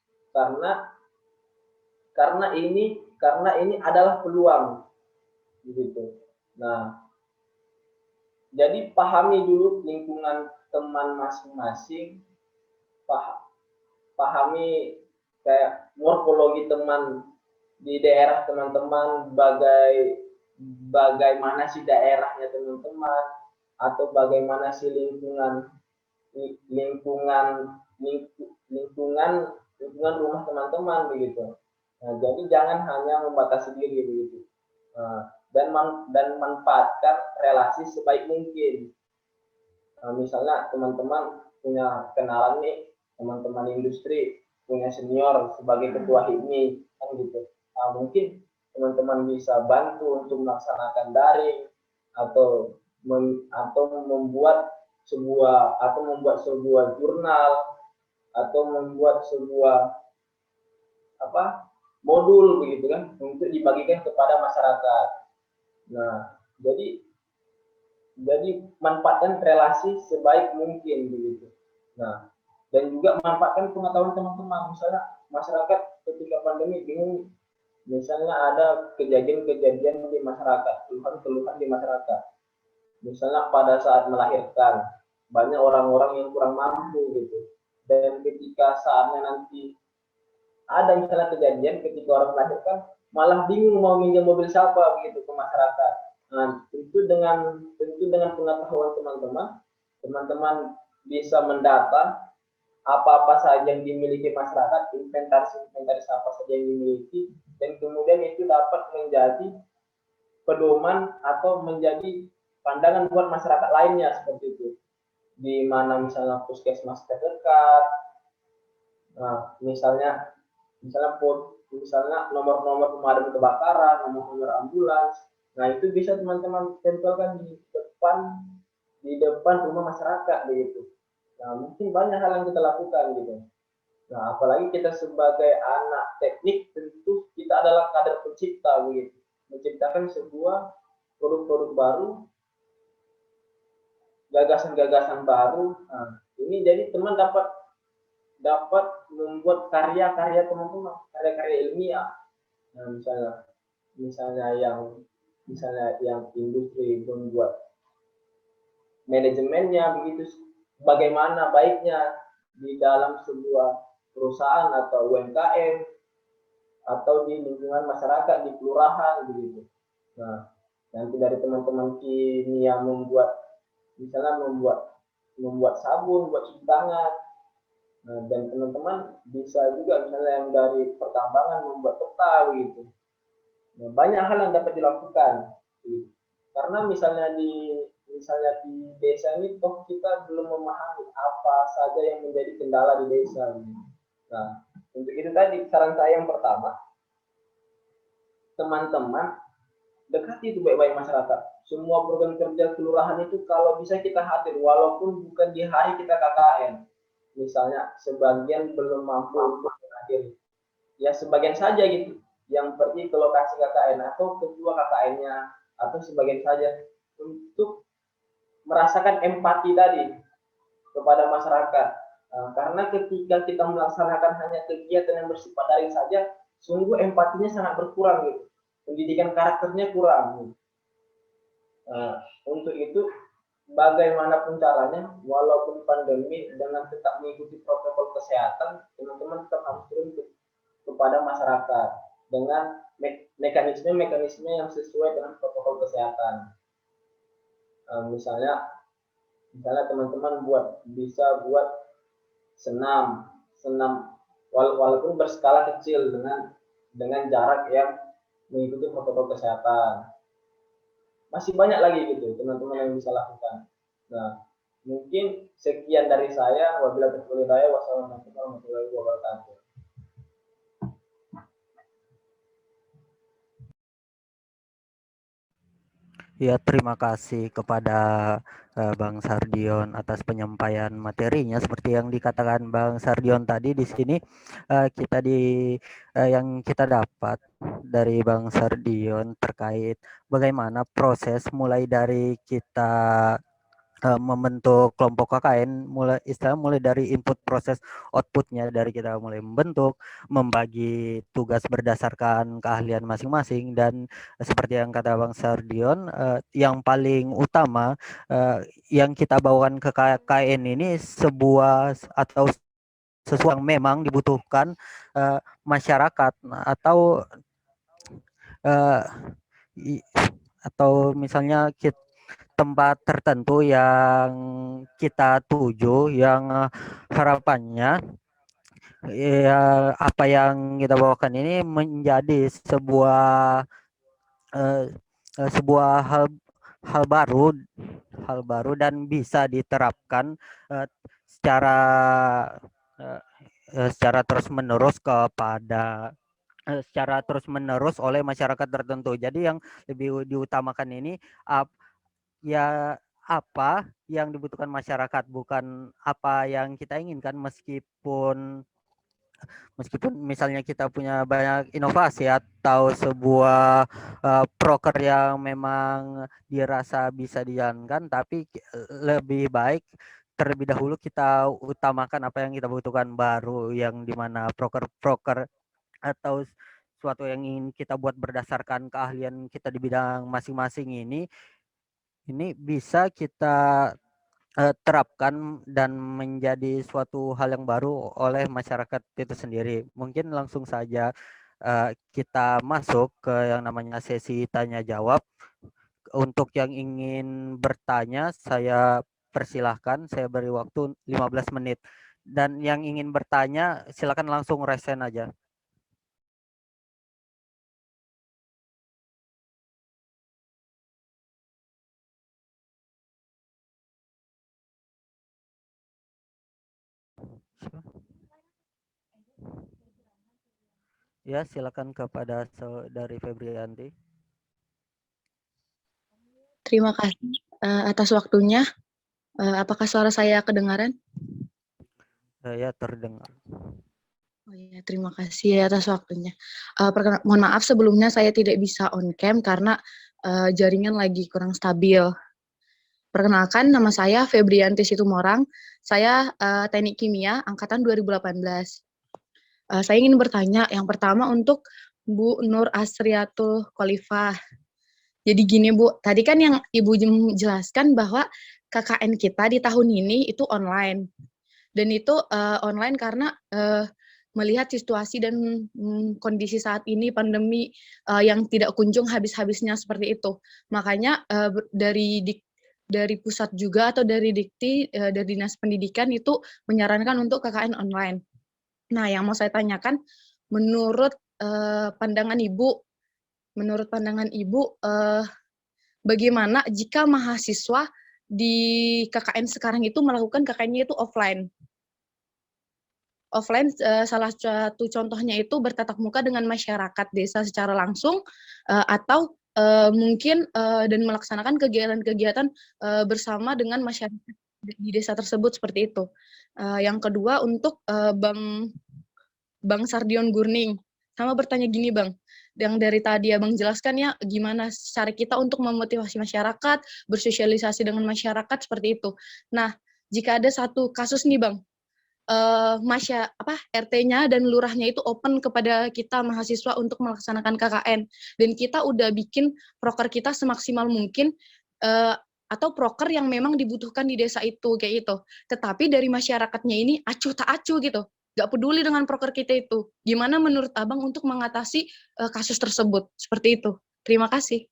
Karena ini adalah peluang gitu. Nah, jadi pahami dulu lingkungan teman masing-masing, pahami kayak morfologi teman di daerah teman-teman, bagaimana sih daerahnya teman-teman, atau bagaimana sih lingkungan rumah teman-teman begitu. Nah, jadi jangan hanya membatasi diri begitu. Dan manfaatkan relasi sebaik mungkin. Misalnya teman-teman punya kenalan nih, teman-teman industri, punya senior sebagai ketua HIPMI, kan gitu. Nah, mungkin teman-teman bisa bantu untuk melaksanakan daring atau membuat sebuah jurnal atau membuat sebuah modul begitu kan untuk dibagikan kepada masyarakat. Nah, jadi manfaatkan relasi sebaik mungkin begitu. Nah, dan juga manfaatkan pengetahuan teman-teman. Misalnya masyarakat ketika pandemi bingung, misalnya ada kejadian-kejadian di masyarakat, keluhan-keluhan di masyarakat. Misalnya pada saat melahirkan, banyak orang-orang yang kurang mampu gitu. Dan ketika saatnya nanti ada misalnya kejadian ketika orang melahirkan, malah bingung mau minjem mobil siapa begitu ke masyarakat. Nah, tentu dengan pengetahuan teman-teman bisa mendata apa-apa saja yang dimiliki masyarakat, inventaris apa saja yang dimiliki, dan kemudian itu dapat menjadi pedoman atau menjadi pandangan buat masyarakat lainnya seperti itu. Di mana misalnya puskesmas terdekat, nah, misalnya nomor-nomor pemadam kebakaran, nomor-nomor ambulans. Nah, itu bisa teman-teman tempelkan di depan rumah masyarakat begitu. Nah, mungkin banyak hal yang kita lakukan gitu. Nah, apalagi kita sebagai anak teknik, tentu kita adalah kader pencipta begitu. Menciptakan sebuah produk-produk baru, gagasan-gagasan baru. Nah, ini jadi teman dapat membuat karya-karya teman-teman, karya-karya ilmiah. Nah, misalnya yang industri membuat manajemennya begitu, bagaimana baiknya di dalam sebuah perusahaan atau UMKM atau di lingkungan masyarakat, di kelurahan begitu. Nah, nanti dari teman-teman kimia misalnya membuat sabun, buat cuci tangan. Nah, dan teman-teman bisa juga misalnya yang dari pertambangan membuat peta gitu. Nah, banyak hal yang dapat dilakukan. Gitu. Karena misalnya di desa ini toh kita belum memahami apa saja yang menjadi kendala di desa. Gitu. Nah, untuk itu tadi saran saya yang pertama, teman-teman dekati itu baik-baik masyarakat. Semua program kerja kelurahan itu kalau bisa kita hadir walaupun bukan di hari kita KKN. Misalnya sebagian belum mampu untuk hadir, ya sebagian saja gitu yang pergi ke lokasi KKN atau ketua KKN-nya atau sebagian saja untuk merasakan empati tadi kepada masyarakat. Nah, karena ketika kita melaksanakan hanya kegiatan yang bersifat daring saja, sungguh empatinya sangat berkurang gitu. Pendidikan karakternya kurang. Gitu. Nah, untuk itu bagaimanapun caranya, walaupun pandemi, dengan tetap mengikuti protokol kesehatan, teman-teman tetap harus turun kepada masyarakat dengan mekanisme yang sesuai dengan protokol kesehatan. Misalnya teman-teman bisa buat senam walaupun berskala kecil dengan jarak yang mengikuti protokol kesehatan. Masih banyak lagi gitu teman-teman yang bisa lakukan. Nah, mungkin sekian dari saya. Wabillahi taufiq wal hidayah. Wassalamualaikum warahmatullahi wabarakatuh. Ya, terima kasih kepada Bang Sardion atas penyampaian materinya. Seperti yang dikatakan Bang Sardion tadi, di sini yang kita dapat dari Bang Sardion terkait bagaimana proses mulai dari kita membentuk kelompok KKN, mulai dari input proses outputnya, dari kita mulai membentuk, membagi tugas berdasarkan keahlian masing-masing, dan seperti yang kata Bang Sardion, yang paling utama yang kita bawakan ke KKN ini sebuah atau sesuatu yang memang dibutuhkan masyarakat, atau misalnya tempat tertentu yang kita tuju, yang harapannya ya apa yang kita bawakan ini menjadi sebuah hal baru dan bisa diterapkan secara terus-menerus oleh masyarakat tertentu. Jadi yang lebih diutamakan ini ya apa yang dibutuhkan masyarakat, bukan apa yang kita inginkan, meskipun meskipun misalnya kita punya banyak inovasi atau sebuah proker yang memang dirasa bisa dijalankan, tapi lebih baik terlebih dahulu kita utamakan apa yang kita butuhkan, baru yang dimana proker-proker atau suatu yang ingin kita buat berdasarkan keahlian kita di bidang masing-masing ini bisa kita terapkan dan menjadi suatu hal yang baru oleh masyarakat itu sendiri. Mungkin langsung saja kita masuk ke yang namanya sesi tanya jawab. Untuk yang ingin bertanya, saya persilahkan, saya beri waktu 15 menit. Dan yang ingin bertanya, silakan langsung resen aja. Ya, silakan kepada saudari Febrianti. Terima kasih atas waktunya. Apakah suara saya kedengaran? Ya, terdengar. Oh iya, terima kasih atas waktunya. Mohon maaf sebelumnya saya tidak bisa on cam karena jaringan lagi kurang stabil. Perkenalkan, nama saya Febrianti Situmorang. Saya Teknik Kimia angkatan 2018. Saya ingin bertanya yang pertama untuk Bu Nur Asriatul Khalifah. Jadi gini Bu, tadi kan yang Ibu jelaskan bahwa KKN kita di tahun ini itu online. Dan itu online karena melihat situasi dan kondisi saat ini pandemi yang tidak kunjung habis-habisnya seperti itu. Makanya dari pusat juga atau dari Dikti, dari Dinas Pendidikan itu menyarankan untuk KKN online. Nah, yang mau saya tanyakan, menurut pandangan Ibu, bagaimana jika mahasiswa di KKN sekarang itu melakukan KKN-nya itu offline? Offline, salah satu contohnya itu bertatap muka dengan masyarakat desa secara langsung, atau mungkin dan melaksanakan kegiatan-kegiatan bersama dengan masyarakat di desa tersebut seperti itu. Yang kedua untuk Bang Sardion Gurning, sama bertanya gini Bang, yang dari tadi Abang jelaskan ya gimana cara kita untuk memotivasi masyarakat, bersosialisasi dengan masyarakat seperti itu. Nah, jika ada satu kasus nih Bang, RT-nya dan lurahnya itu open kepada kita mahasiswa untuk melaksanakan KKN, dan kita udah bikin proker kita semaksimal mungkin, atau proker yang memang dibutuhkan di desa itu kayak gitu. Tetapi dari masyarakatnya ini acuh tak acuh gitu, nggak peduli dengan proker kita itu. Gimana menurut Abang untuk mengatasi kasus tersebut? Seperti itu. Terima kasih.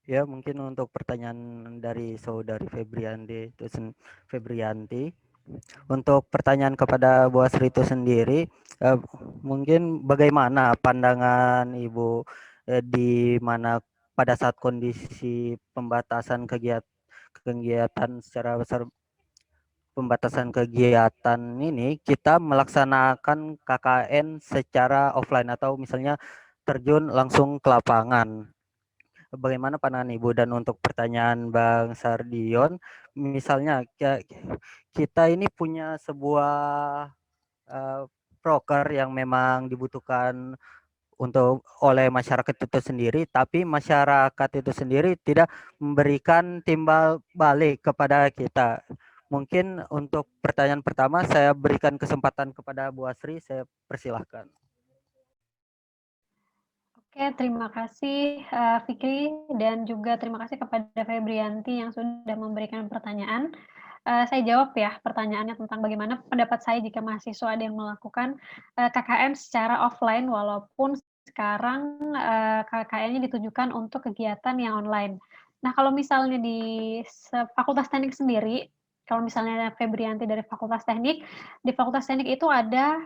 Ya, mungkin untuk pertanyaan dari saudari Febrianti, untuk pertanyaan kepada Bu Asri itu sendiri, mungkin bagaimana pandangan Ibu di mana pada saat kondisi pembatasan kegiatan secara besar, pembatasan kegiatan ini kita melaksanakan KKN secara offline atau misalnya terjun langsung ke lapangan. Bagaimana pandangan Ibu? Dan untuk pertanyaan Bang Sardion, misalnya kita ini punya sebuah proker yang memang dibutuhkan oleh masyarakat itu sendiri, tapi masyarakat itu sendiri tidak memberikan timbal balik kepada kita. Mungkin untuk pertanyaan pertama saya berikan kesempatan kepada Bu Asri, saya persilahkan. Oke, terima kasih Fikri, dan juga terima kasih kepada Febrianti yang sudah memberikan pertanyaan. Saya jawab ya pertanyaannya tentang bagaimana pendapat saya jika mahasiswa ada yang melakukan KKN secara offline, walaupun sekarang KKN-nya ditujukan untuk kegiatan yang online. Nah, kalau misalnya di Fakultas Teknik sendiri, kalau misalnya Febrianti dari Fakultas Teknik, di Fakultas Teknik itu ada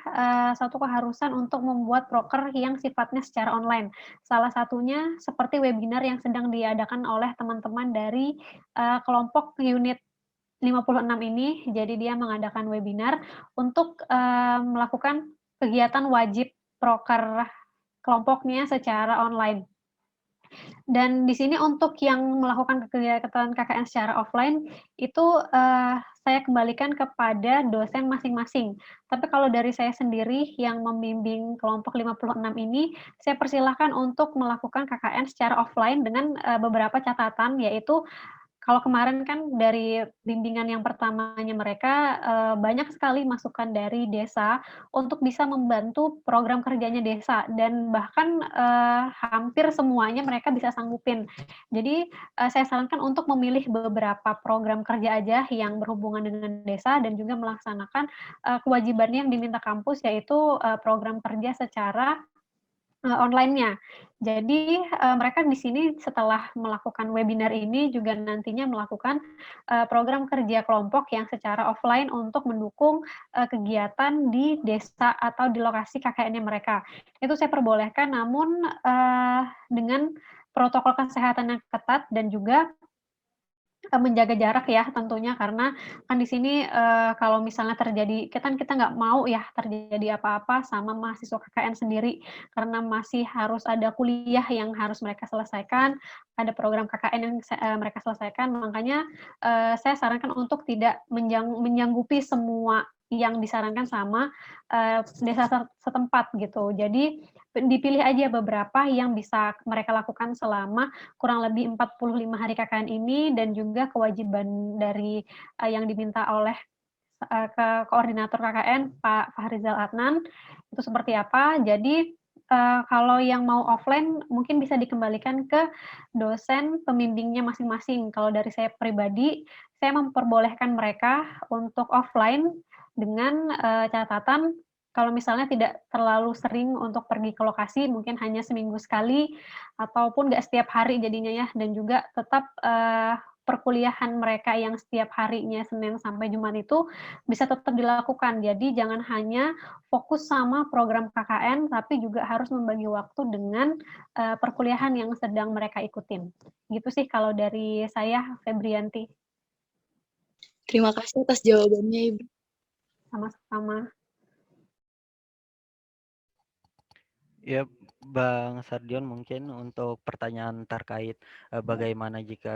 satu keharusan untuk membuat proker yang sifatnya secara online. Salah satunya seperti webinar yang sedang diadakan oleh teman-teman dari kelompok unit 56 ini. Jadi dia mengadakan webinar untuk melakukan kegiatan wajib proker kelompoknya secara online. Dan di sini untuk yang melakukan kegiatan KKN secara offline itu saya kembalikan kepada dosen masing-masing. Tapi kalau dari saya sendiri yang membimbing kelompok 56 ini, saya persilahkan untuk melakukan KKN secara offline dengan beberapa catatan, yaitu kalau kemarin kan dari bimbingan yang pertamanya mereka banyak sekali masukan dari desa untuk bisa membantu program kerjanya desa, dan bahkan hampir semuanya mereka bisa sanggupin. Jadi saya sarankan untuk memilih beberapa program kerja aja yang berhubungan dengan desa dan juga melaksanakan kewajibannya yang diminta kampus, yaitu program kerja secara online-nya. Jadi mereka di sini setelah melakukan webinar ini juga nantinya melakukan program kerja kelompok yang secara offline untuk mendukung kegiatan di desa atau di lokasi KKN-nya mereka. Itu saya perbolehkan, namun dengan protokol kesehatan yang ketat dan juga menjaga jarak ya tentunya, karena kan di sini kalau misalnya terjadi, kita nggak mau ya terjadi apa-apa sama mahasiswa KKN sendiri, karena masih harus ada kuliah yang harus mereka selesaikan, ada program KKN yang mereka selesaikan, makanya saya sarankan untuk tidak menyanggupi semua yang disarankan sama desa setempat gitu. Jadi dipilih aja beberapa yang bisa mereka lakukan selama kurang lebih 45 hari KKN ini, dan juga kewajiban dari yang diminta oleh ke koordinator KKN Pak Fahrizal Adnan itu seperti apa. Jadi kalau yang mau offline mungkin bisa dikembalikan ke dosen pembimbingnya masing-masing. Kalau dari saya pribadi, saya memperbolehkan mereka untuk offline dengan catatan kalau misalnya tidak terlalu sering untuk pergi ke lokasi, mungkin hanya seminggu sekali, ataupun nggak setiap hari jadinya ya, dan juga tetap perkuliahan mereka yang setiap harinya Senin sampai Jumat itu bisa tetap dilakukan. Jadi jangan hanya fokus sama program KKN, tapi juga harus membagi waktu dengan perkuliahan yang sedang mereka ikutin. Gitu sih kalau dari saya, Febrianti. Terima kasih atas jawabannya, Ibu. Sama-sama. Ya, Bang Sardion, mungkin untuk pertanyaan terkait bagaimana jika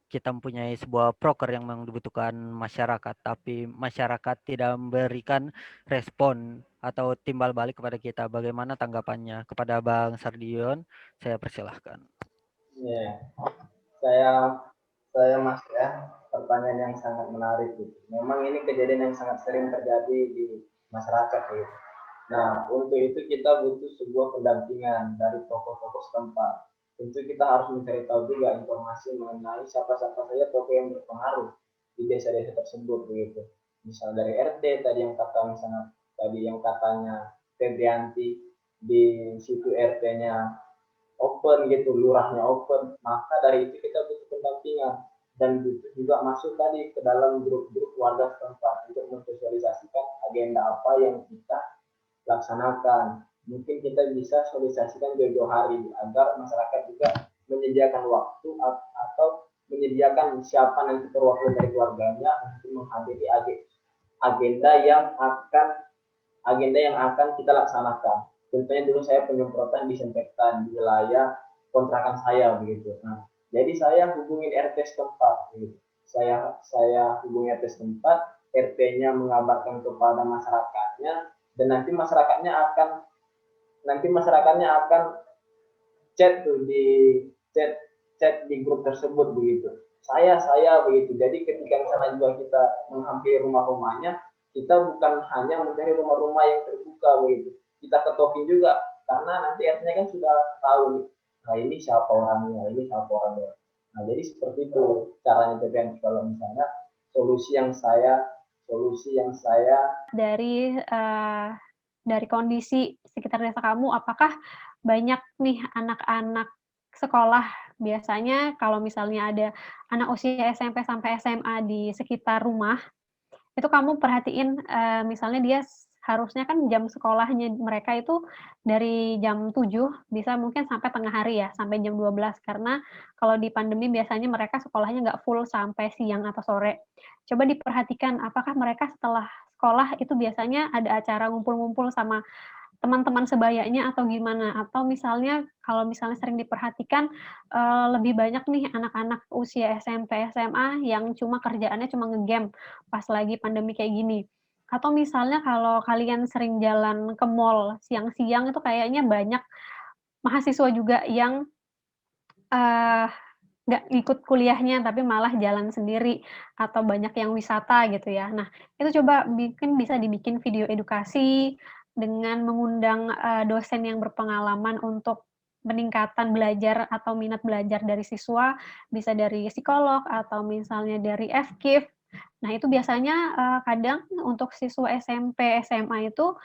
kita mempunyai sebuah proker yang memang dibutuhkan masyarakat, tapi masyarakat tidak memberikan respon atau timbal balik kepada kita, bagaimana tanggapannya? Kepada Bang Sardion, saya persilahkan. Ya, saya Mas ya, pertanyaan yang sangat menarik gitu. Memang ini kejadian yang sangat sering terjadi di masyarakat gitu. Nah, untuk itu kita butuh sebuah pendampingan dari tokoh-tokoh setempat. Tentu kita harus mencari tahu juga informasi mengenai siapa-siapa saja tokoh yang berpengaruh di desa-desa tersebut begitu. Misal dari RT tadi yang katanya Febrianti, di situ RT-nya open gitu, lurahnya open, maka dari itu kita butuh pendampingan dan butuh juga masuk tadi ke dalam grup-grup warga setempat untuk mensosialisasikan agenda apa yang kita laksanakan. Mungkin kita bisa sosialisasikan jauh-jauh hari agar masyarakat juga menyediakan waktu atau menyediakan siapa nanti perwakilan dari keluarganya untuk menghadiri agenda yang akan kita laksanakan. Contohnya dulu saya penyemprotan disinfektan di wilayah kontrakan saya begitu. Nah, jadi saya hubungin RT setempat begitu. Saya hubungi RT setempat, RT-nya mengabarkan kepada masyarakatnya, dan nanti masyarakatnya akan chat tuh di chat di grup tersebut begitu. Saya begitu. Jadi ketika misalnya juga kita menghampiri rumah-rumahnya, kita bukan hanya mencari rumah-rumah yang terbuka begitu. Kita ketokin juga, karena nanti RT-nya kan sudah tahu nih, nah ini siapa orangnya, ini siapa orangnya. Nah, jadi seperti itu caranya PPN. Kalau misalnya solusi yang saya dari kondisi sekitar desa kamu, apakah banyak nih anak-anak sekolah? Biasanya kalau misalnya ada anak usia SMP sampai SMA di sekitar rumah, itu kamu perhatiin misalnya dia harusnya kan jam sekolahnya mereka itu dari jam 7 bisa mungkin sampai tengah hari ya, sampai jam 12, karena kalau di pandemi biasanya mereka sekolahnya nggak full sampai siang atau sore. Coba diperhatikan apakah mereka setelah sekolah itu biasanya ada acara ngumpul-ngumpul sama teman-teman sebayanya atau gimana? Atau misalnya kalau misalnya sering diperhatikan, lebih banyak nih anak-anak usia SMP, SMA yang cuma kerjaannya cuma nge-game pas lagi pandemi kayak gini. Atau misalnya kalau kalian sering jalan ke mall siang-siang itu kayaknya banyak mahasiswa juga yang, eee, nggak ikut kuliahnya tapi malah jalan sendiri atau banyak yang wisata gitu ya. Nah, itu coba bisa dibikin video edukasi dengan mengundang, dosen yang berpengalaman untuk peningkatan belajar atau minat belajar dari siswa, bisa dari psikolog atau misalnya dari FKIP. Nah, itu biasanya, kadang untuk siswa SMP, SMA itu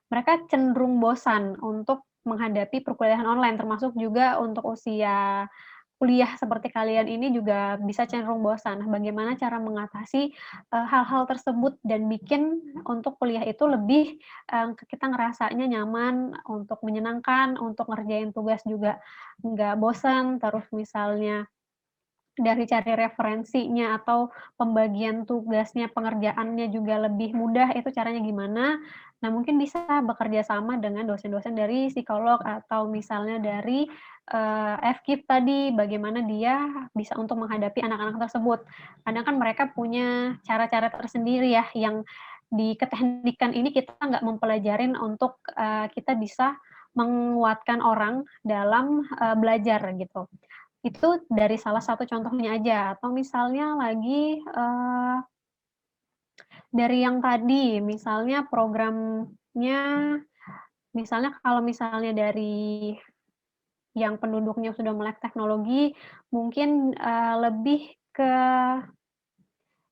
mereka cenderung bosan untuk menghadapi perkuliahan online, termasuk juga untuk usia kuliah seperti kalian ini juga bisa cenderung bosan. Nah, bagaimana cara mengatasi, hal-hal tersebut dan bikin untuk kuliah itu lebih, kita ngerasanya nyaman, untuk menyenangkan, untuk ngerjain tugas juga nggak bosan, terus misalnya dari cari referensinya atau pembagian tugasnya, pengerjaannya juga lebih mudah, itu caranya gimana? Nah, mungkin bisa bekerja sama dengan dosen-dosen dari psikolog atau misalnya dari, FKIP tadi, bagaimana dia bisa untuk menghadapi anak-anak tersebut. Kadang kan mereka punya cara-cara tersendiri ya, yang di keteknikan ini kita nggak mempelajarin untuk, kita bisa menguatkan orang dalam, belajar gitu. Itu dari salah satu contohnya aja, atau misalnya lagi, dari yang tadi, misalnya programnya, misalnya kalau misalnya dari yang penduduknya sudah melek teknologi, mungkin, lebih ke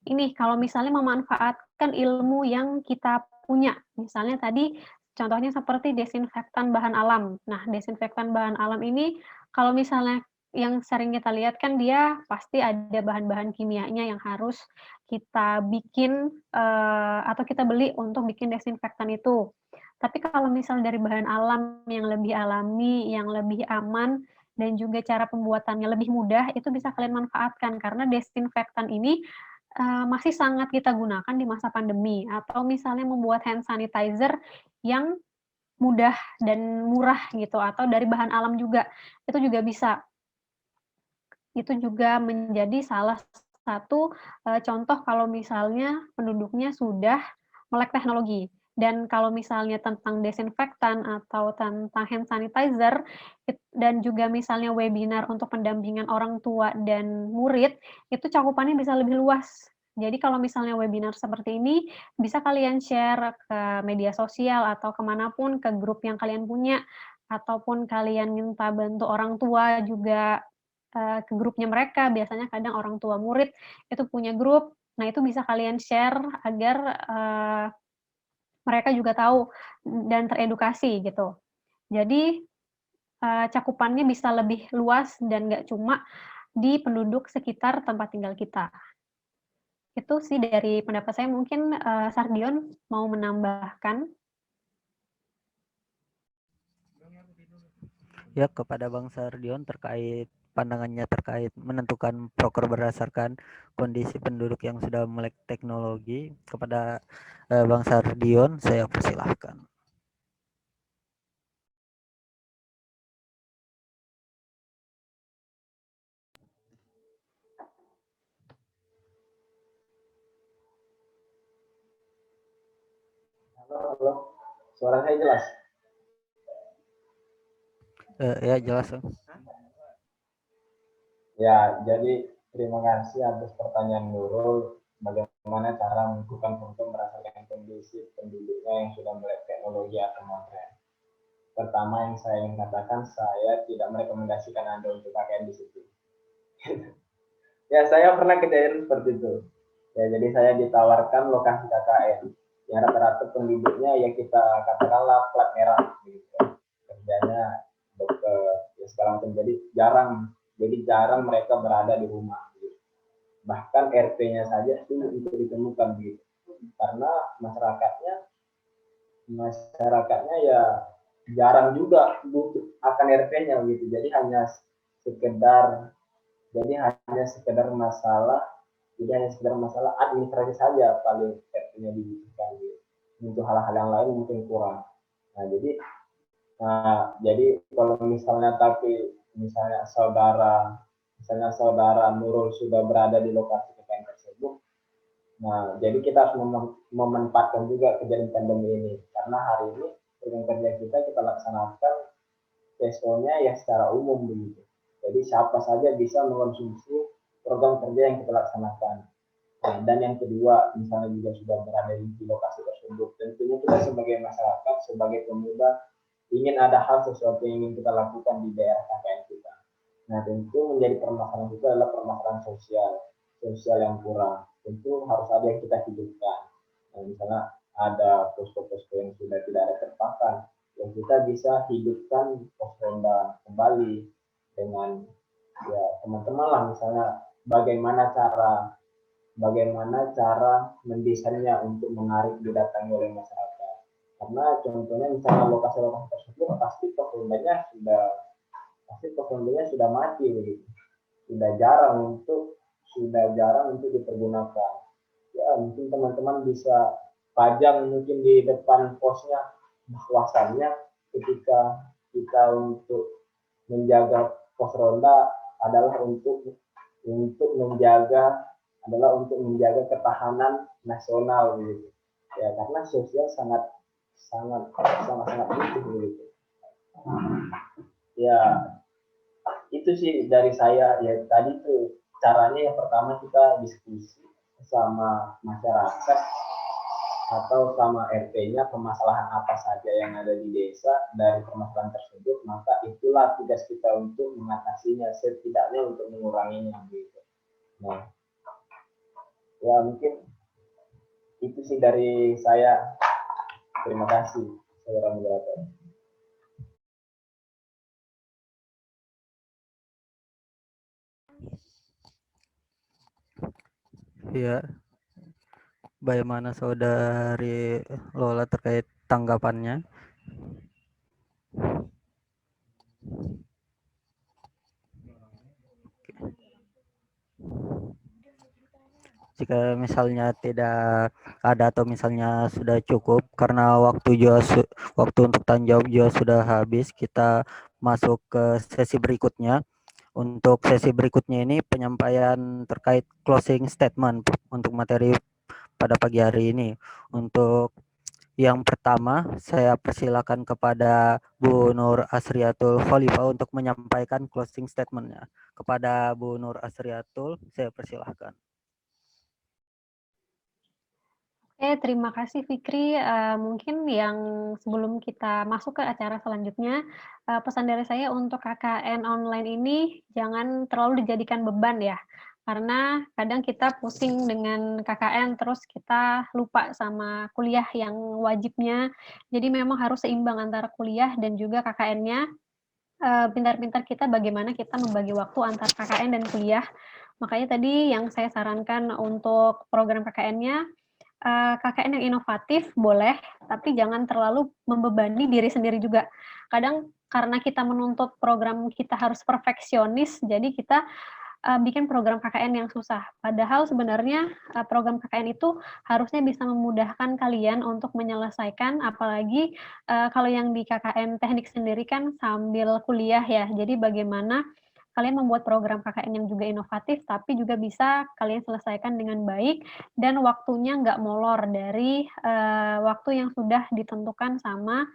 ini, kalau misalnya memanfaatkan ilmu yang kita punya. Misalnya tadi contohnya seperti desinfektan bahan alam. Nah, desinfektan bahan alam ini kalau misalnya yang sering kita lihat kan dia pasti ada bahan-bahan kimianya yang harus kita bikin, atau kita beli untuk bikin desinfektan itu. Tapi kalau misal dari bahan alam yang lebih alami, yang lebih aman, dan juga cara pembuatannya lebih mudah, itu bisa kalian manfaatkan karena desinfektan ini masih sangat kita gunakan di masa pandemi, atau misalnya membuat hand sanitizer yang mudah dan murah gitu, atau dari bahan alam juga, itu juga bisa. Itu juga menjadi salah satu, contoh kalau misalnya penduduknya sudah melek teknologi. Dan kalau misalnya tentang desinfektan atau tentang hand sanitizer, dan juga misalnya webinar untuk pendampingan orang tua dan murid, itu cakupannya bisa lebih luas. Jadi kalau misalnya webinar seperti ini, bisa kalian share ke media sosial atau kemanapun ke grup yang kalian punya, ataupun kalian minta bantu orang tua juga, ke grupnya mereka, biasanya kadang orang tua murid itu punya grup. Nah, itu bisa kalian share agar, mereka juga tahu dan teredukasi gitu. Jadi, cakupannya bisa lebih luas dan nggak cuma di penduduk sekitar tempat tinggal kita. Itu sih dari pendapat saya, mungkin, Sardion mau menambahkan? Ya, kepada Bang Sardion terkait pandangannya terkait menentukan proker berdasarkan kondisi penduduk yang sudah melek teknologi, kepada Bang Sardion saya persilahkan. Halo, suara saya jelas? Ya jelas, Bang. Ya, jadi terima kasih atas pertanyaan Nurul. Bagaimana cara menentukan untuk merasakan kondisi penduduknya yang sudah melek teknologi atau modern. Pertama yang saya ingin katakan, saya tidak merekomendasikan Anda untuk KKN di situ. Ya, saya pernah kejadian seperti itu. Ya, jadi saya ditawarkan lokasi KKN yang rata-rata penduduknya ya kita katakanlah plat merah gitu. Kerjanya dokter ya segala macam. Jadi jarang mereka berada di rumah gitu. Bahkan RT-nya saja sulit untuk ditemukan gitu. Karena masyarakatnya ya jarang juga butuh akan RT-nya gitu. Jadi hanya sekedar masalah administrasi saja paling RT-nya dibutuhkan gitu. Untuk hal-hal yang lain mungkin kurang. Nah, jadi kalau misalnya saudara Nurul sudah berada di lokasi KKN tersebut, nah jadi kita harus memanfaatkan juga kejadian pandemi ini, karena hari ini program kerja kita laksanakan PSO-nya ya secara umum begitu. Jadi siapa saja bisa mengkonsumsi program kerja yang kita laksanakan. Nah, dan yang kedua, misalnya juga sudah berada di lokasi tersebut, tentunya kita sebagai masyarakat, sebagai pemuda, ingin ada hal sesuatu yang ingin kita lakukan di daerah KKN kita. Nah, tentu menjadi permasalahan itu adalah permasalahan sosial yang kurang. Tentu harus ada yang kita hidupkan. Nah, misalnya ada posko-posko yang sudah tidak ada terpakai, yang kita bisa hidupkan pos ronda kembali dengan ya teman-teman lah, misalnya bagaimana cara mendesainnya untuk menarik didatangi oleh masyarakat. Karena contohnya misalnya lokasi-lokasi tersebut pasti pos rondanya sudah mati begitu. Sudah jarang untuk dipergunakan. Ya, mungkin teman-teman bisa pajang mungkin di depan posnya bahwasannya ketika kita untuk menjaga pos ronda adalah untuk menjaga ketahanan nasional gitu. Ya, karena sosial sangat butuh gitu. Ya, itu sih dari saya. Ya, tadi tuh caranya yang pertama kita diskusi sama masyarakat atau sama RT-nya permasalahan apa saja yang ada di desa dari permasalahan tersebut, maka itulah tugas kita untuk mengatasinya, setidaknya untuk menguranginya gitu. Nah, ya mungkin itu sih dari saya. Terima kasih, saudara moderator. Ya, bagaimana saudari Lola terkait tanggapannya? Jika misalnya tidak ada atau misalnya sudah cukup karena waktu untuk tanya jawab juga sudah habis, kita masuk ke sesi berikutnya. Untuk sesi berikutnya ini penyampaian terkait closing statement untuk materi pada pagi hari ini. Untuk yang pertama, saya persilakan kepada Bu Nur Asriatul Khalifah untuk menyampaikan closing statement-nya. Kepada Bu Nur Asriatul, saya persilahkan. Terima kasih Fikri. Mungkin yang sebelum kita masuk ke acara selanjutnya, pesan dari saya untuk KKN online ini jangan terlalu dijadikan beban ya. Karena kadang kita pusing dengan KKN, terus kita lupa sama kuliah yang wajibnya. Jadi memang harus seimbang antara kuliah dan juga KKN-nya. Pintar-pintar kita bagaimana kita membagi waktu antara KKN dan kuliah. Makanya tadi yang saya sarankan untuk program KKN-nya, KKN yang inovatif boleh, tapi jangan terlalu membebani diri sendiri juga. Kadang karena kita menuntut program kita harus perfeksionis, jadi kita bikin program KKN yang susah. Padahal sebenarnya program KKN itu harusnya bisa memudahkan kalian untuk menyelesaikan, apalagi kalau yang di KKN teknik sendiri kan sambil kuliah ya. Jadi bagaimana kalian membuat program KKN yang juga inovatif, tapi juga bisa kalian selesaikan dengan baik dan waktunya nggak molor dari waktu yang sudah ditentukan sama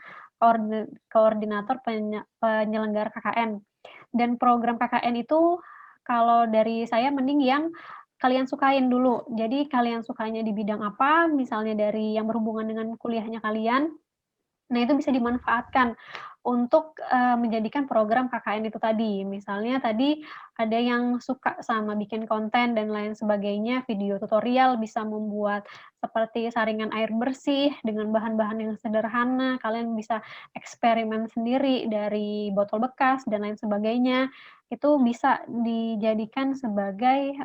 koordinator penyelenggara KKN. Dan program KKN itu kalau dari saya mending yang kalian sukain dulu. Jadi kalian sukanya di bidang apa, misalnya dari yang berhubungan dengan kuliahnya kalian, nah itu bisa dimanfaatkan untuk menjadikan program KKN itu tadi. Misalnya tadi ada yang suka sama bikin konten dan lain sebagainya, video tutorial bisa membuat seperti saringan air bersih dengan bahan-bahan yang sederhana, kalian bisa eksperimen sendiri dari botol bekas dan lain sebagainya. Itu bisa dijadikan sebagai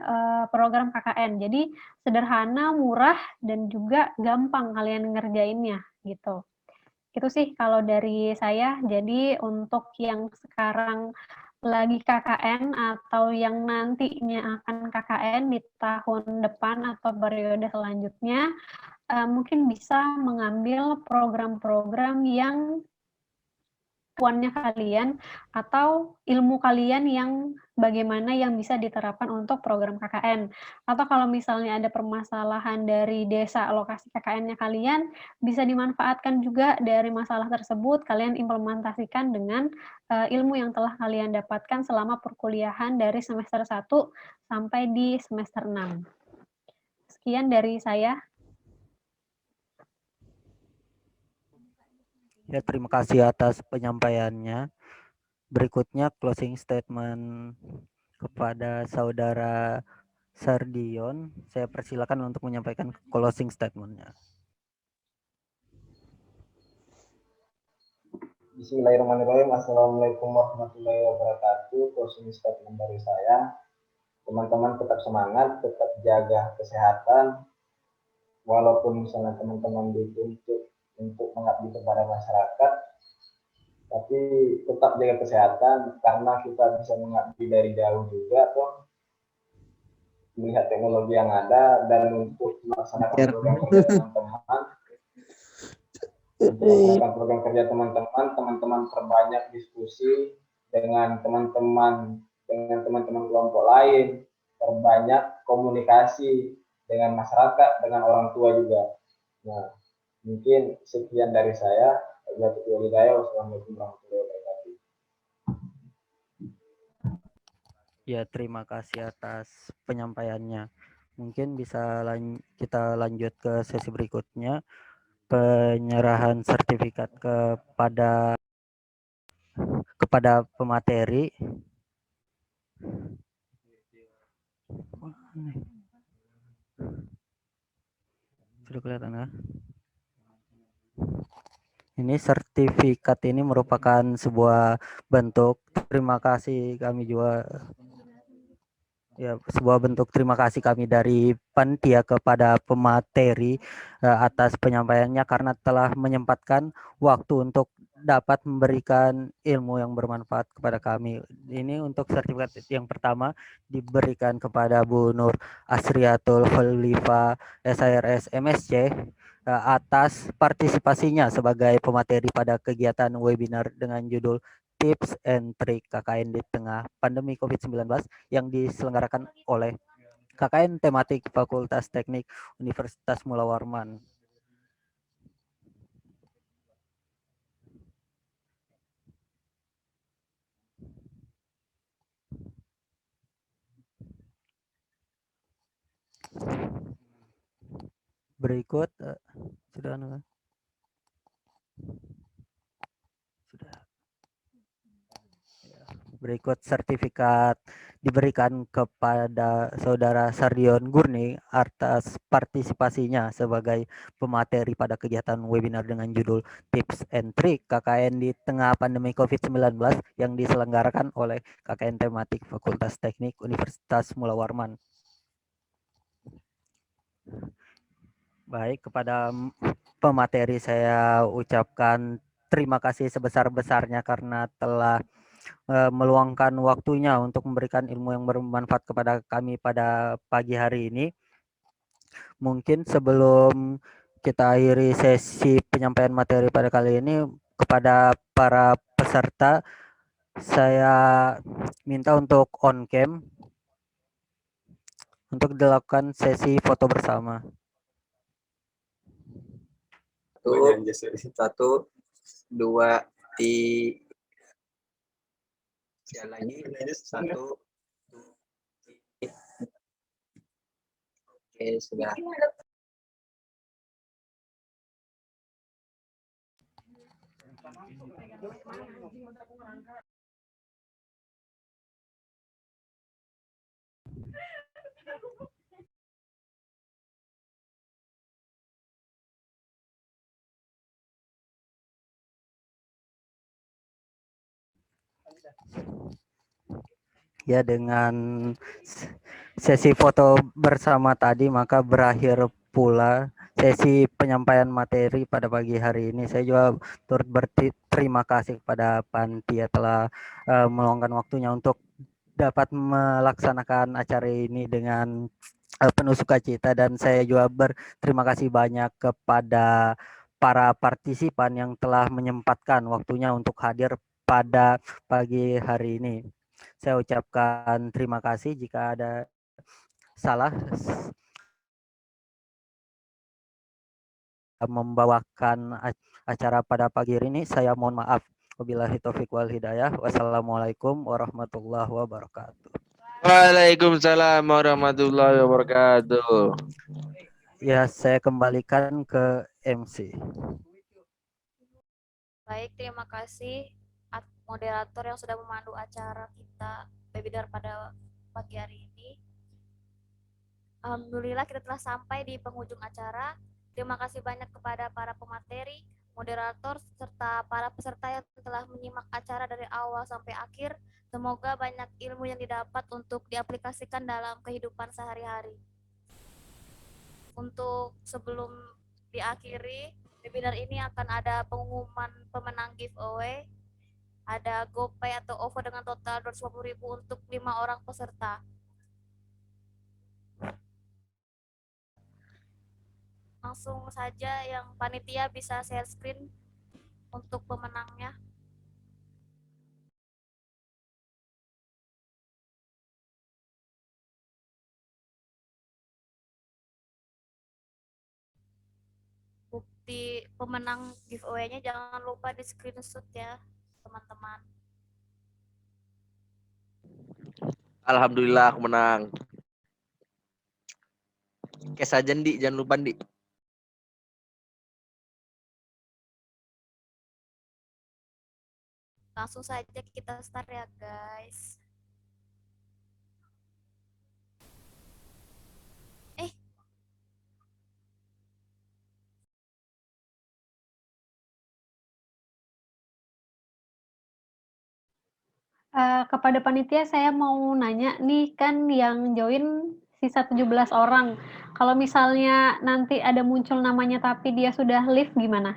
program KKN. Jadi sederhana, murah, dan juga gampang kalian ngerjainnya gitu. Itu sih kalau dari saya. Jadi untuk yang sekarang lagi KKN atau yang nantinya akan KKN di tahun depan atau periode selanjutnya, mungkin bisa mengambil program-program yang kemampuannya kalian atau ilmu kalian yang bagaimana yang bisa diterapkan untuk program KKN. Atau kalau misalnya ada permasalahan dari desa lokasi KKN-nya kalian, bisa dimanfaatkan juga dari masalah tersebut, kalian implementasikan dengan ilmu yang telah kalian dapatkan selama perkuliahan dari semester 1 sampai di semester 6. Sekian dari saya. Ya, terima kasih atas penyampaiannya. Berikutnya closing statement kepada Saudara Sardion. Saya persilakan untuk menyampaikan closing statement-nya. Bismillahirrahmanirrahim. Assalamualaikum warahmatullahi wabarakatuh. Closing statement dari saya. Teman-teman tetap semangat, tetap jaga kesehatan. Walaupun misalnya teman-teman dituntut untuk mengabdi kepada masyarakat, tapi tetap jaga kesehatan karena kita bisa mengabdi dari jauh juga toh, melihat teknologi yang ada dan untuk melaksanakan program kerja teman-teman. Untuk melaksanakan program kerja teman-teman perbanyak diskusi dengan teman-teman kelompok lain, perbanyak komunikasi dengan masyarakat, dengan orang tua juga. Nah, mungkin sekian dari saya. Wassalamualaikum warahmatullahi wabarakatuh. Ya, terima kasih atas penyampaiannya. Mungkin bisa kita lanjut ke sesi berikutnya, penyerahan sertifikat kepada pemateri. Sudah kelihatan ya? Ini sertifikat ini merupakan sebuah bentuk terima kasih kami juga, ya, sebuah bentuk terima kasih kami dari panitia kepada pemateri atas penyampaiannya karena telah menyempatkan waktu untuk dapat memberikan ilmu yang bermanfaat kepada kami. Ini untuk sertifikat yang pertama diberikan kepada Bu Nur Asriatul Khalifa SIRS MSC atas partisipasinya sebagai pemateri pada kegiatan webinar dengan judul Tips and Trik KKN di Tengah Pandemi COVID-19 yang diselenggarakan oleh KKN Tematik Fakultas Teknik Universitas Mula Warman. Berikut sudah berikut sertifikat diberikan kepada Saudara Sardion Gurni atas partisipasinya sebagai pemateri pada kegiatan webinar dengan judul Tips and Trik KKN di Tengah Pandemi COVID-19 yang diselenggarakan oleh KKN Tematik Fakultas Teknik Universitas Mula Warman. Baik, kepada pemateri saya ucapkan terima kasih sebesar-besarnya karena telah meluangkan waktunya untuk memberikan ilmu yang bermanfaat kepada kami pada pagi hari ini. Mungkin sebelum kita akhiri sesi penyampaian materi pada kali ini, kepada para peserta saya minta untuk on cam untuk dilakukan sesi foto bersama. Satu, dua, tiga. Lagi, satu. Oke, sudah. Ya, dengan sesi foto bersama tadi maka berakhir pula sesi penyampaian materi pada pagi hari ini. Saya juga turut berterima kasih kepada panitia telah meluangkan waktunya untuk dapat melaksanakan acara ini dengan penuh sukacita, dan saya juga berterima kasih banyak kepada para partisipan yang telah menyempatkan waktunya untuk hadir pada pagi hari ini. Saya ucapkan terima kasih. Jika ada salah membawakan acara pada pagi hari ini, saya mohon maaf. Wabillahi taufiq wal hidayah. Wassalamualaikum warahmatullahi wabarakatuh. Waalaikumsalam warahmatullahi wabarakatuh. Ya, saya kembalikan ke MC. Baik, terima kasih moderator yang sudah memandu acara kita webinar pada pagi hari ini. Alhamdulillah kita telah sampai di penghujung acara. Terima kasih banyak kepada para pemateri, moderator, serta para peserta yang telah menyimak acara dari awal sampai akhir. Semoga banyak ilmu yang didapat untuk diaplikasikan dalam kehidupan sehari-hari. Untuk sebelum diakhiri, webinar ini akan ada pengumuman pemenang giveaway. Ada GoPay atau OVO dengan total 250.000 untuk 5 orang peserta. Langsung saja yang panitia bisa share screen untuk pemenangnya. Bukti pemenang giveaway-nya jangan lupa di screenshot ya, teman-teman. Alhamdulillah aku menang. Kes aja Ndi, jangan lupa Ndi. Langsung saja kita start ya guys. Kepada panitia saya mau nanya nih, kan yang join sisa 17 orang. Kalau misalnya nanti ada muncul namanya tapi dia sudah leave gimana?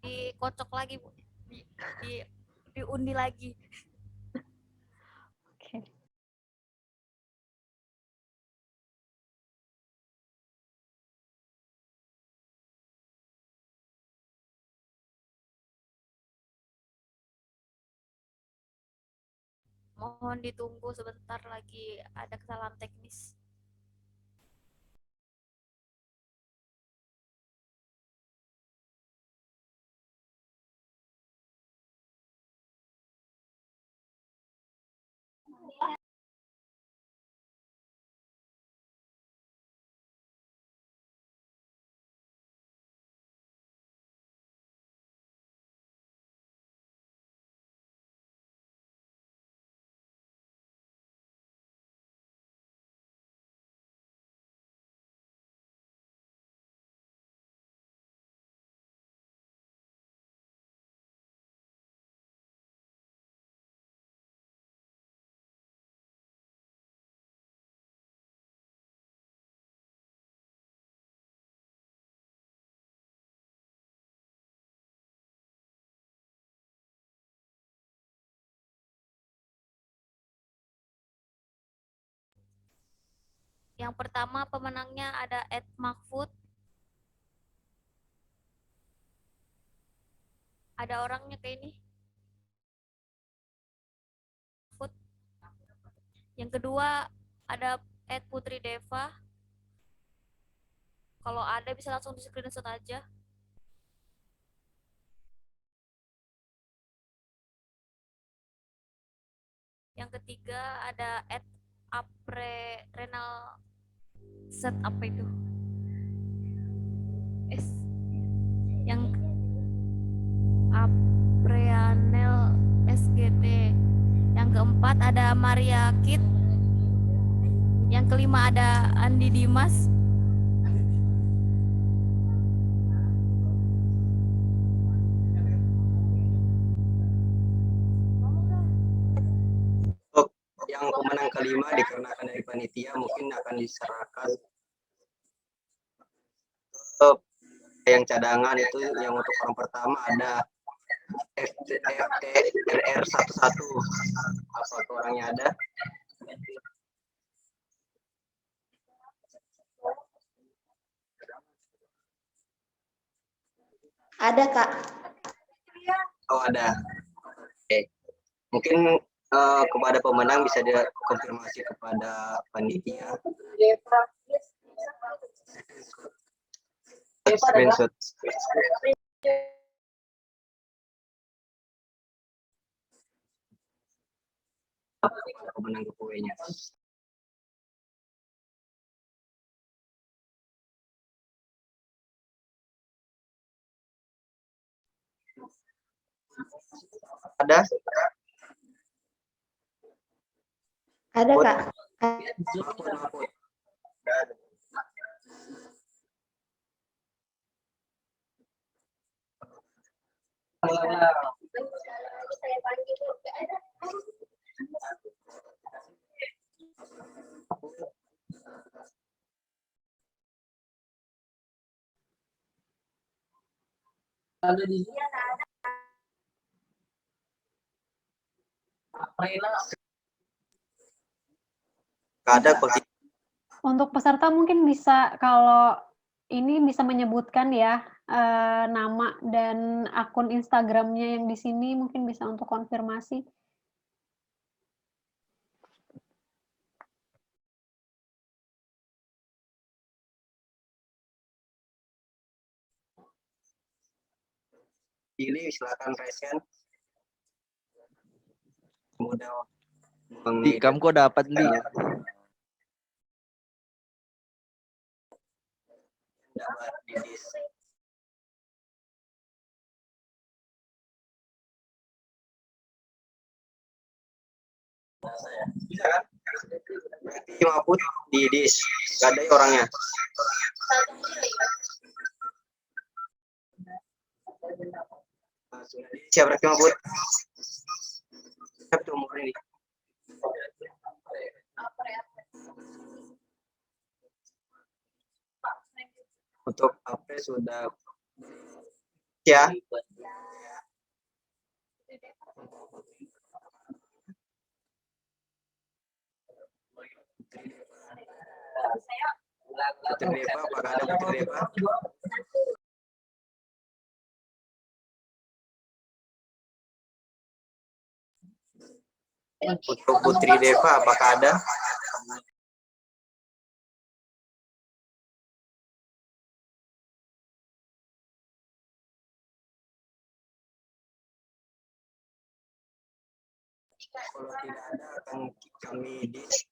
Dikocok lagi, Bu. Diundi lagi. Oke. Mohon ditunggu sebentar lagi, ada kesalahan teknis. Yang pertama pemenangnya ada Ed Mahfud. Ada orangnya kayak ini. Mahfud. Yang kedua ada Ed Putri Deva. Kalau ada bisa langsung di screenshot aja. Yang ketiga ada Ed Apre Renal set apa itu? Yang Apreanel SGT. Yang keempat ada Maria Kit. Yang kelima ada Andi Dimas. Yang pemenang kelima dikarenakan dari panitia mungkin akan diserahkan ke yang cadangan. Itu yang untuk orang pertama ada FTRR11. Apa orangnya ada? Ada, Kak. Oh, ada. Oke. Mungkin kepada pemenang bisa dikonfirmasi kepada panitia. Screenshot. Pemenang giveaway-nya. Ada? Ada, Kak. Mahfud. Nggak ada kok. Untuk peserta mungkin bisa, kalau ini bisa menyebutkan ya nama dan akun Instagramnya yang di sini, mungkin bisa untuk konfirmasi. Pilih, silakan resen. Mudah. Di kamu kok dapat di? Dapat di bisa kan? Berarti Mahfud di dis, nggak ada orangnya. Siap berarti Mahfud. Siap tuh umur ini. Untuk apa sudah ya? Putri Deva, apakah ada Putri Deva? Untuk Putri Deva, apakah ada? Kalau tidak ada, akan kami dis.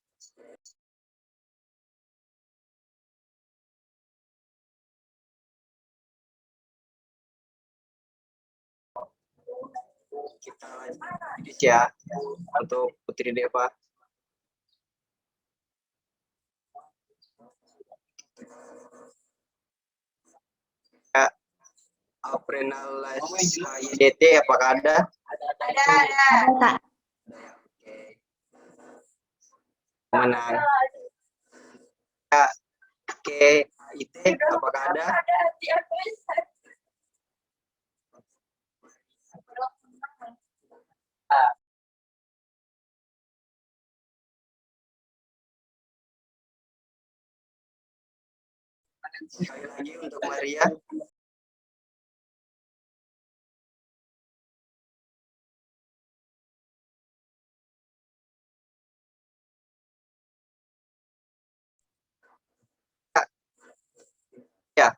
Kita lanjut ya untuk Putri Deva. Ya, Aprenalis HYDT apakah ada? Ada, Kak. Menang. Ya, KIT apakah ada? Sekali lagi untuk Maria. Ya.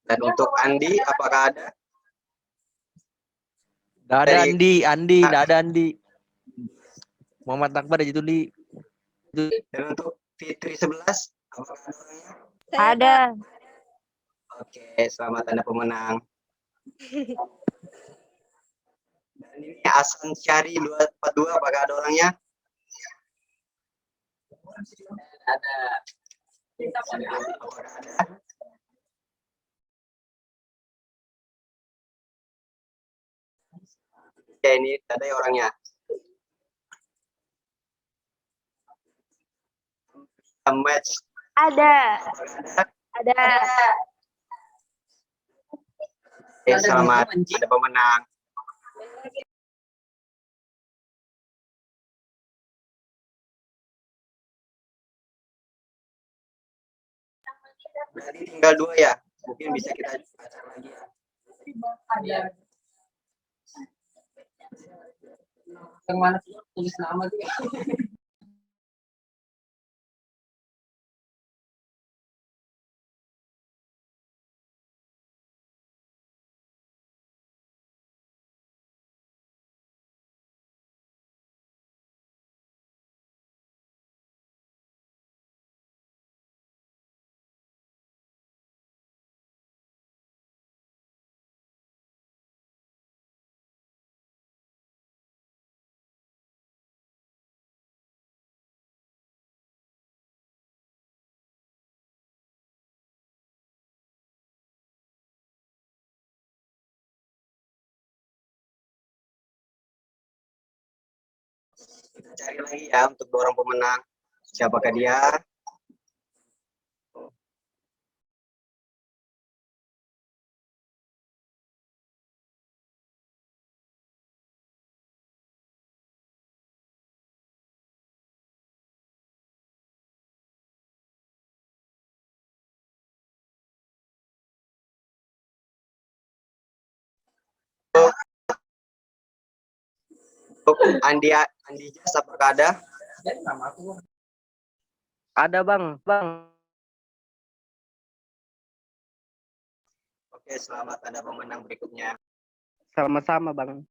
Dan untuk Andi, apakah ada? Nggak ada Dari- Andi, nggak ada Andi. Muhammad Akbar aja tuh di. Dan untuk Fitri 11, apakah ada orangnya? Ada. Oke, selamat Anda pemenang. Dan ini Asan Syari 242, apakah ada orangnya? Ada. Apakah ada? Ya, ini ada orangnya. Match. Ada. Ada. Oke, selamat Anda pemenang. Berarti tinggal 2 ya. Mungkin bisa kita acak lagi ya. Yang mana tulis nama tuh? Kita cari lagi ya untuk dorong pemenang. Siapakah dia? Untuk Andi Jas, apakah ada? Ada Bang. Oke, selamat, ada pemenang berikutnya. Sama-sama Bang.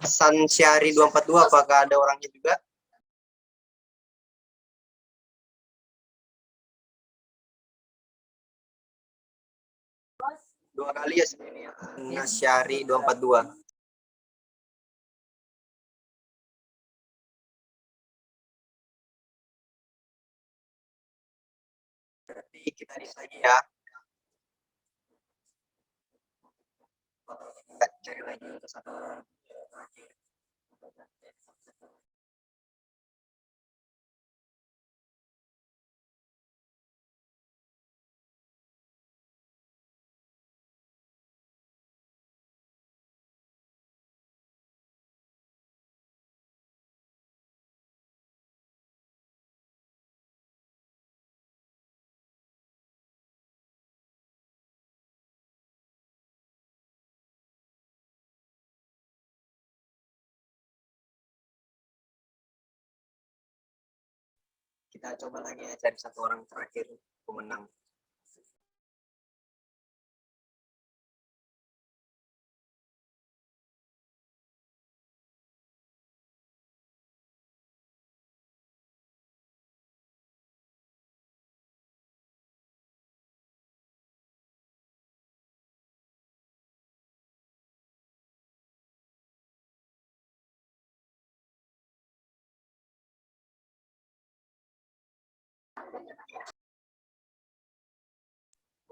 Hasan Syahri 242, apakah ada orangnya juga? Dua kali ya sini ya. Nasyari 242. Berarti kita di lagi ya. Kita cari lagi untuk satu orang. Kita coba lagi ya, cari satu orang terakhir pemenang.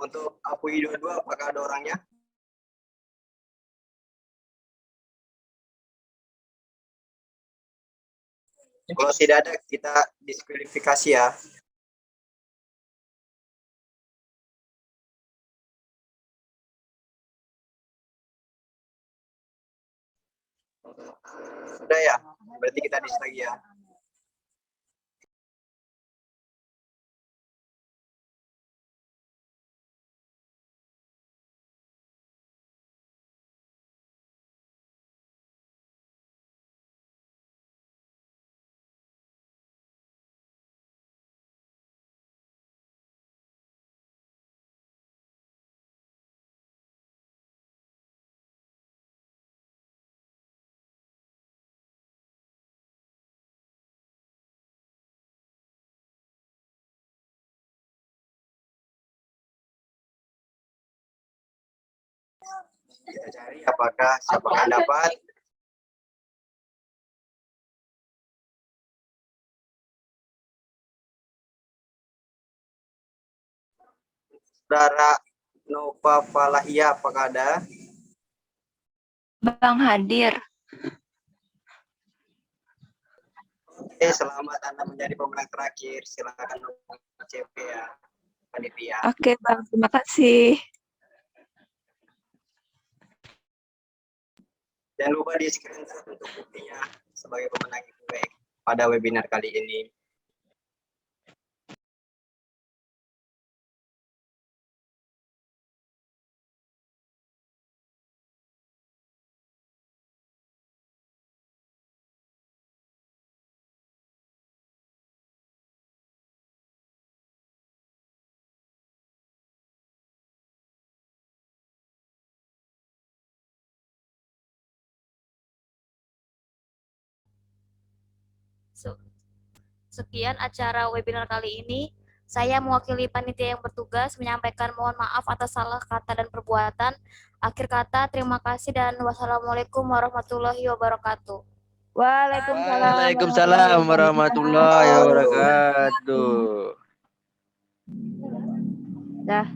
Untuk Apui 22, apakah ada orangnya? Kalau tidak ada, kita diskualifikasi ya. Sudah ya, berarti kita dis lagi ya. Kita cari apakah siapakah dapat. Saudara Nova Falahia, apakah ada? Bang hadir. Oke, selamat Anda menjadi pemenang terakhir. Silakan hubungi CP ya, panitia. Oke Bang, terima kasih. Jangan lupa di screenshot untuk buktinya sebagai pemenang itu baik. pada webinar kali ini. Sekian acara webinar kali ini. Saya mewakili panitia yang bertugas menyampaikan mohon maaf atas salah kata dan perbuatan. Akhir kata, terima kasih dan wassalamualaikum warahmatullahi wabarakatuh. Waalaikumsalam warahmatullahi wabarakatuh. Dah.